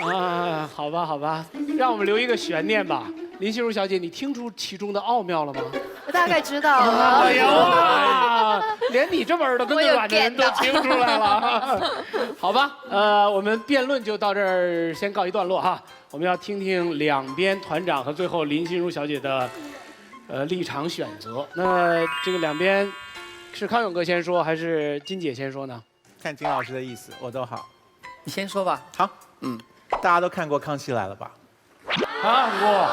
么？啊，好吧，好吧，让我们留一个悬念吧。林心如小姐，你听出其中的奥妙了吗？我大概知道了。哎呀，连你这么耳朵根子软的人都听出来了。好吧，我们辩论就到这儿先告一段落哈。我们要听听两边团长和最后林心如小姐的立场选择。那这个两边是康永哥先说还是金姐先说呢？看金老师的意思，我都好。你先说吧。好，大家都看过《康熙来了》吧？看过。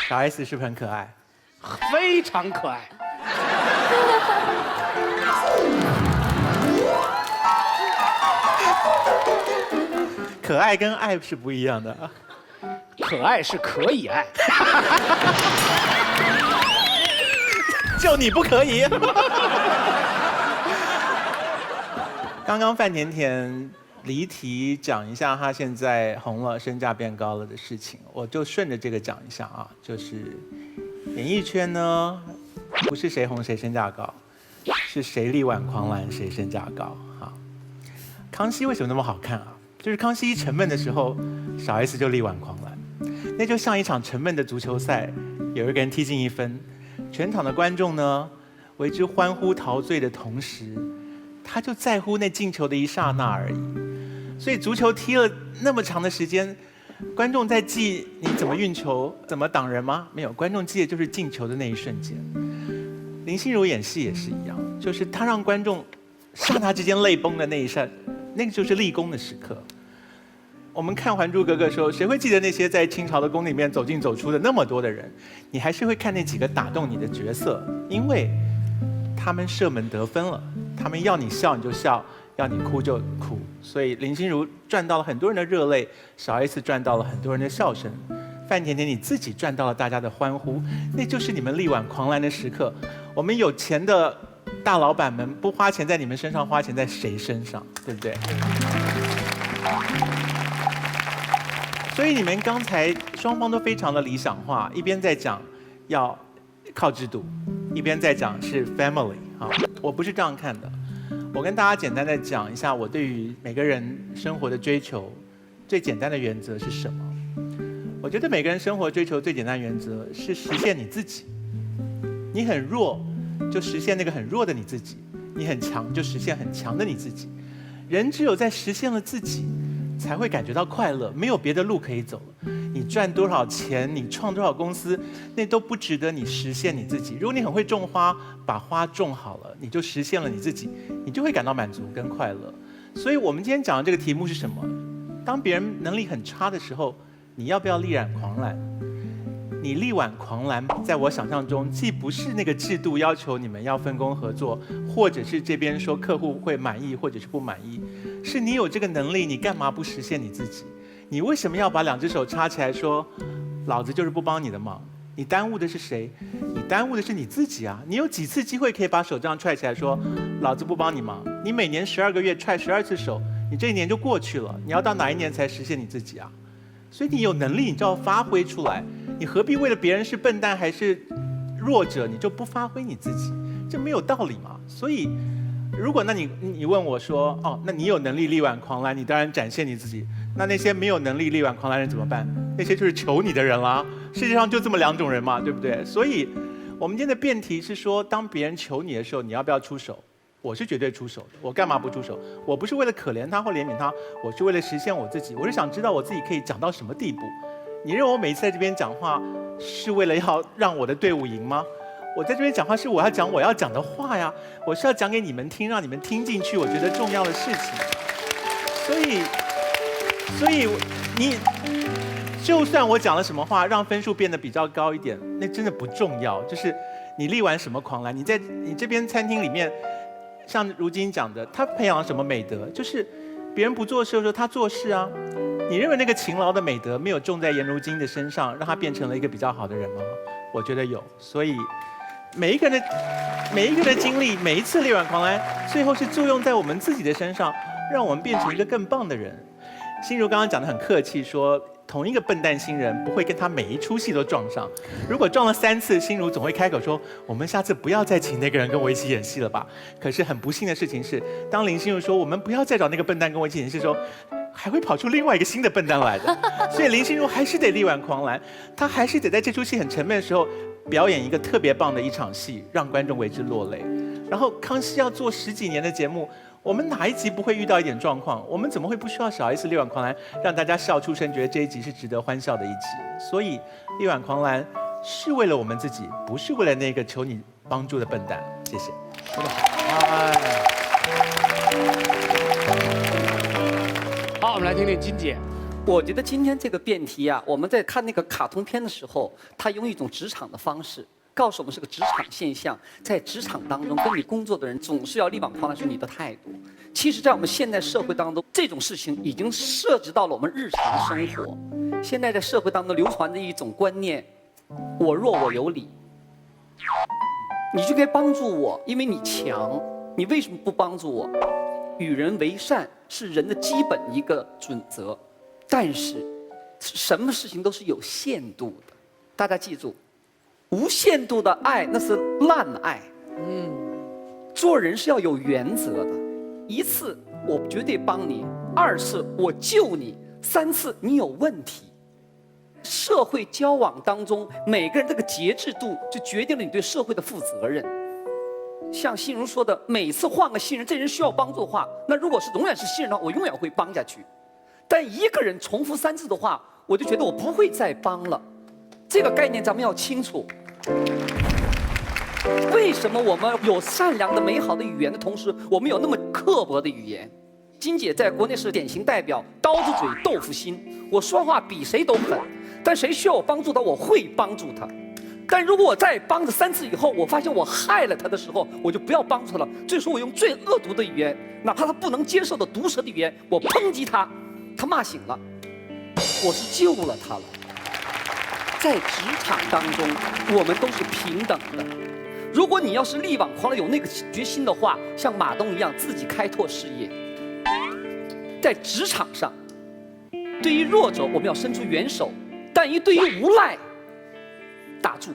小 S 是不是很可爱？非常可爱。可爱跟爱是不一样的。可爱是可以爱。就你不可以。刚刚范甜甜离题讲一下她现在红了、身价变高了的事情，我就顺着这个讲一下啊，就是演艺圈呢，不是谁红谁身价高，是谁力挽狂澜谁身价高啊。康熙为什么那么好看啊？就是康熙一沉闷的时候，小 S 就力挽狂澜，那就像一场沉闷的足球赛，有一个人踢进1分，全场的观众呢为之欢呼陶醉的同时，他就在乎那进球的一刹那而已。所以足球踢了那么长的时间，观众在记你怎么运球、怎么挡人吗？没有，观众记的就是进球的那一瞬间。林心如演戏也是一样，就是她让观众刹那之间泪崩的那一刹，那个就是立功的时刻。我们看《还珠格格》的时候，谁会记得那些在清朝的宫里面走进走出的那么多的人？你还是会看那几个打动你的角色，因为他们射门得分了，他们要你笑你就笑，要你哭就哭。所以林心如赚到了很多人的热泪，小 S 赚到了很多人的笑声，范甜甜你自己赚到了大家的欢呼，那就是你们力挽狂澜的时刻。我们有钱的大老板们不花钱在你们身上，花钱在谁身上？对不对？所以你们刚才双方都非常的理想化，一边在讲要靠制度，一边在讲是 family 啊，我不是这样看的。我跟大家简单的讲一下我对于每个人生活的追求最简单的原则是什么。我觉得每个人生活追求最简单的原则是实现你自己。你很弱，就实现那个很弱的你自己；你很强，就实现很强的你自己。人只有在实现了自己，才会感觉到快乐，没有别的路可以走了。你赚多少钱，你创多少公司，那都不值得你实现你自己。如果你很会种花，把花种好了，你就实现了你自己，你就会感到满足跟快乐。所以我们今天讲的这个题目是什么？当别人能力很差的时候，你要不要力挽狂澜？你力挽狂澜，在我想象中，既不是那个制度要求你们要分工合作，或者是这边说客户会满意或者是不满意，是你有这个能力，你干嘛不实现你自己？你为什么要把两只手插起来说，老子就是不帮你的忙？你耽误的是谁？你耽误的是你自己啊！你有几次机会可以把手这样踹起来说，老子不帮你忙？你每年12个月踹12次手，你这一年就过去了，你要到哪一年才实现你自己啊？所以你有能力，你就要发挥出来。你何必为了别人是笨蛋还是弱者，你就不发挥你自己？这没有道理嘛。所以，如果你问我说，哦，那你有能力力挽狂澜，你当然展现你自己。那些没有能力力挽狂澜人怎么办？那些就是求你的人啦。世界上就这么2种人嘛，对不对？所以，我们今天的辩题是说，当别人求你的时候，你要不要出手？我是绝对出手的。我干嘛不出手？我不是为了可怜他或怜悯他，我是为了实现我自己。我是想知道我自己可以讲到什么地步。你认为我每一次在这边讲话是为了要让我的队伍赢吗？我在这边讲话是我要讲我要讲的话呀，我是要讲给你们听，让你们听进去我觉得重要的事情。所以你就算我讲了什么话，让分数变得比较高一点，那真的不重要。就是你力挽什么狂澜？你在你这边餐厅里面，像如今讲的，他培养了什么美德？就是别人不做事的时候，他做事啊。你认为那个勤劳的美德没有种在颜如晶的身上，让他变成了一个比较好的人吗？我觉得有。所以每一个人的经历，每一次力挽狂澜，最后是作用在我们自己的身上，让我们变成一个更棒的人。心如刚刚讲得很客气，说同一个笨蛋新人不会跟他每一出戏都撞上。如果撞了3次，心如总会开口说：“我们下次不要再请那个人跟我一起演戏了吧？”可是很不幸的事情是，当林心如说“我们不要再找那个笨蛋跟我一起演戏”的时候，还会跑出另外一个新的笨蛋来的。所以林心如还是得力挽狂澜，她还是得在这出戏很沉闷的时候表演一个特别棒的一场戏，让观众为之落泪。然后康熙要做10几年的节目，我们哪一集不会遇到一点状况？我们怎么会不需要小 S 力挽狂澜，让大家笑出声，觉得这一集是值得欢笑的一集？所以力挽狂澜是为了我们自己，不是为了那个求你帮助的笨蛋。谢谢。好，我们来听听金姐。我觉得今天这个辩题啊，我们在看那个卡通片的时候，他用一种职场的方式告诉我们是个职场现象，在职场当中跟你工作的人总是要力挽狂澜，是你的态度。其实，在我们现代社会当中，这种事情已经涉及到了我们日常生活。现在在社会当中流传着一种观念：我弱我有理，你就该帮助我，因为你强。你为什么不帮助我？与人为善是人的基本一个准则，但是什么事情都是有限度的。大家记住，无限度的爱那是滥爱。做人是要有原则的。1次我绝对帮你，2次我救你，3次你有问题。社会交往当中，每个人这个节制度就决定了你对社会的负责任。像心如说的，每次换个新人，这人需要帮助的话，那如果是永远是新人的话，我永远会帮下去。但一个人重复3次的话，我就觉得我不会再帮了。这个概念咱们要清楚。为什么我们有善良的美好的语言的同时，我们有那么刻薄的语言？金姐在国内是典型代表，刀子嘴豆腐心。我说话比谁都狠，但谁需要我帮助他，我会帮助他。但如果我再帮了3次以后，我发现我害了他的时候，我就不要帮助他了。这时候我用最恶毒的语言，哪怕他不能接受的毒舌的语言，我抨击他，他骂醒了，我是救了他了。在职场当中，我们都是平等的。如果你要是力挽狂澜，有那个决心的话，像马东一样自己开拓事业，在职场上，对于弱者我们要伸出援手，但对于无赖，打住。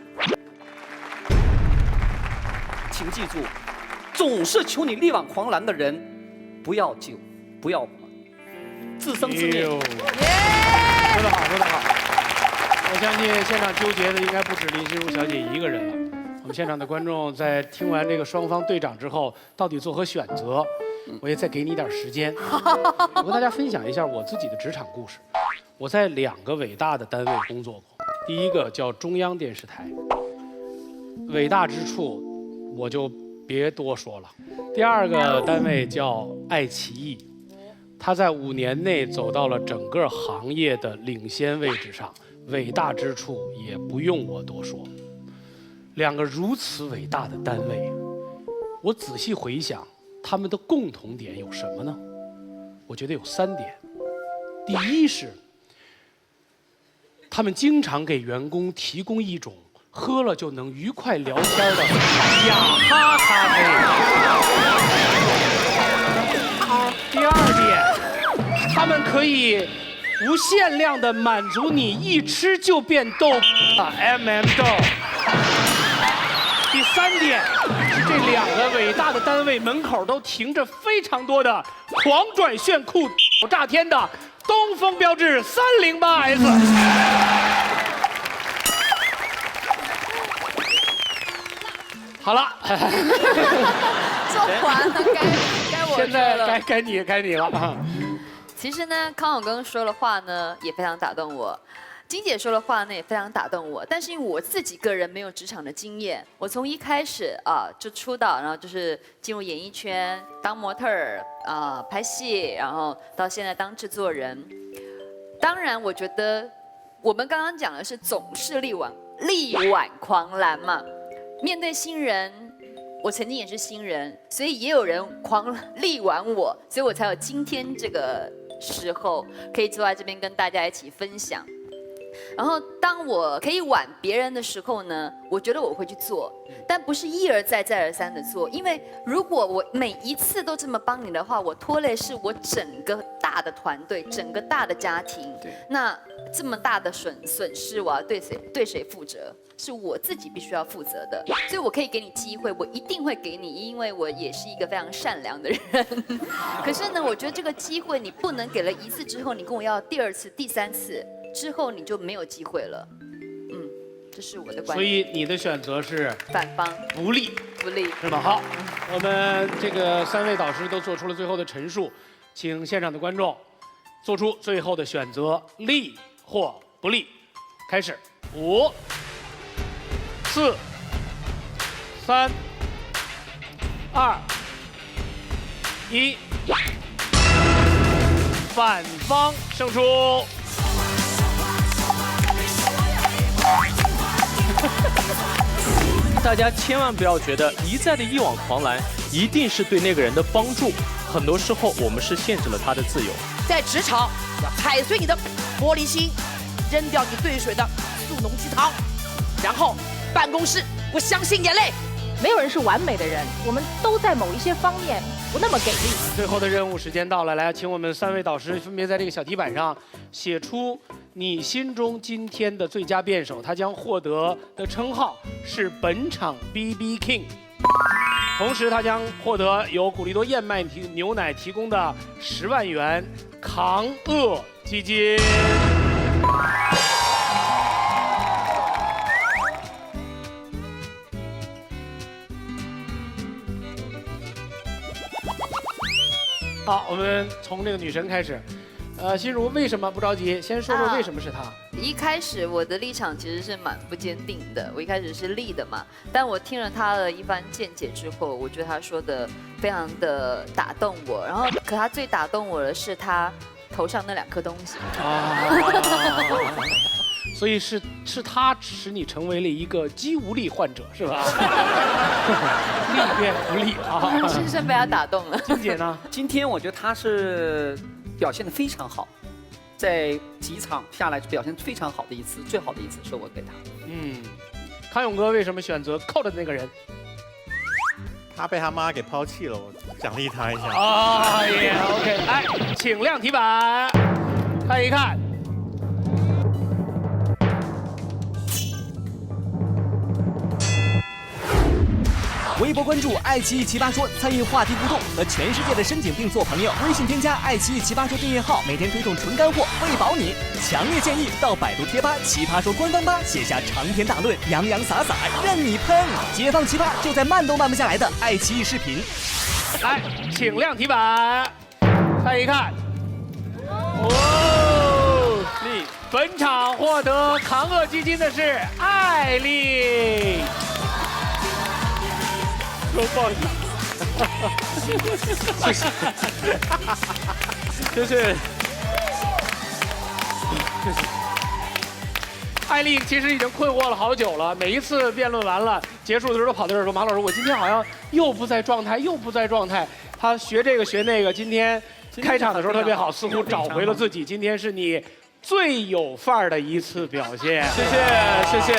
请记住，总是求你力挽狂澜的人，不要救，不要自生自灭。说得好，说得好。我相信现场纠结的应该不止林心如小姐一个人了。我们现场的观众在听完这个双方队长之后，到底作何选择？我也再给你一点时间。我跟大家分享一下我自己的职场故事。我在2个伟大的单位工作过，第一个叫中央电视台，伟大之处我就别多说了。第2个单位叫爱奇艺，它在5年内走到了整个行业的领先位置上，伟大之处也不用我多说。2个如此伟大的单位，我仔细回想，他们的共同点有什么呢？我觉得有3点。第一是，他们经常给员工提供一种喝了就能愉快聊天的雅哈咖啡。第2点，他们可以无限量的满足你一吃就变豆的豆。第3点是这2个伟大的单位门口都停着非常多的狂拽炫酷炸天的东风标致308S。好了，做完了，该我现在该你了。其实呢，康永哥说的话呢也非常打动我，金姐说的话呢也非常打动我。但是因为我自己个人没有职场的经验，我从一开始就出道，然后就是进入演艺圈当模特儿拍戏，然后到现在当制作人。当然，我觉得我们刚刚讲的是总是力挽狂澜嘛。面对新人，我曾经也是新人，所以也有人力挽我，所以我才有今天这个时候可以坐在这边跟大家一起分享。然后当我可以挽别人的时候呢，我觉得我会去做，但不是一而再再而三的做，因为如果我每一次都这么帮你的话，我拖累是我整个大的团队，整个大的家庭。那这么大的损失，我要对谁负责？是我自己必须要负责的。所以我可以给你机会，我一定会给你，因为我也是一个非常善良的人。可是呢，我觉得这个机会你不能给了1次之后，你跟我要第2次、第3次。之后你就没有机会了，这是我的观点。所以你的选择是反方，不利，是吗？好，我们这个3位导师都做出了最后的陈述，请现场的观众做出最后的选择，利或不利。开始，5、4、3、2、1，反方胜出。大家千万不要觉得一再的力挽狂澜一定是对那个人的帮助，很多时候我们是限制了他的自由。在职场要踩碎你的玻璃心，扔掉你兑水的速溶鸡汤，然后办公室不相信眼泪。没有人是完美的人，我们都在某一些方面不那么给力。最后的任务时间到了，来，请我们3位导师分别在这个小题板上写出你心中今天的最佳辩手，他将获得的称号是本场 BB King， 同时他将获得由古力多燕麦牛奶提供的10万元抗饿基金。好，我们从这个女神开始。心如为什么不着急？先说说为什么是她。一开始我的立场其实是蛮不坚定的，我一开始是立的嘛。但我听了她的一番见解之后，我觉得她说的非常的打动我。然后，可她最打动我的是她头上那2颗东西。所以是他使你成为了一个肌无力患者，是吧？力变不利啊！深深被他打动了。金姐呢？今天我觉得他是表现得非常好，在几场下来表现非常好的一次，最好的一次是我给他。康永哥为什么选择扣的那个人？他被他妈给抛弃了，我奖励他一下。啊耶 ，OK， 来，请亮题板，看一看。微博关注爱奇艺奇葩说，参与话题互动，和全世界的深井病做朋友。微信添加爱奇艺奇葩说订阅号，每天推送纯干货，喂饱你。强烈建议到百度贴吧奇葩说官方吧写下长篇大论，洋洋洒洒任你喷。解放奇葩就在慢都慢不下来的爱奇艺视频。来，请亮题板，看一看。哦，本场获得扛饿基金的是艾丽。说不好意思，谢谢，就是艾丽其实已经困惑了好久了，每一次辩论完了结束的时候都跑到这儿说：“马老师，我今天好像又不在状态，又不在状态。”他学这个学那个，今天开场的时候特别好，似乎找回了自己。今天是你最有范儿的一次表现，谢谢谢谢。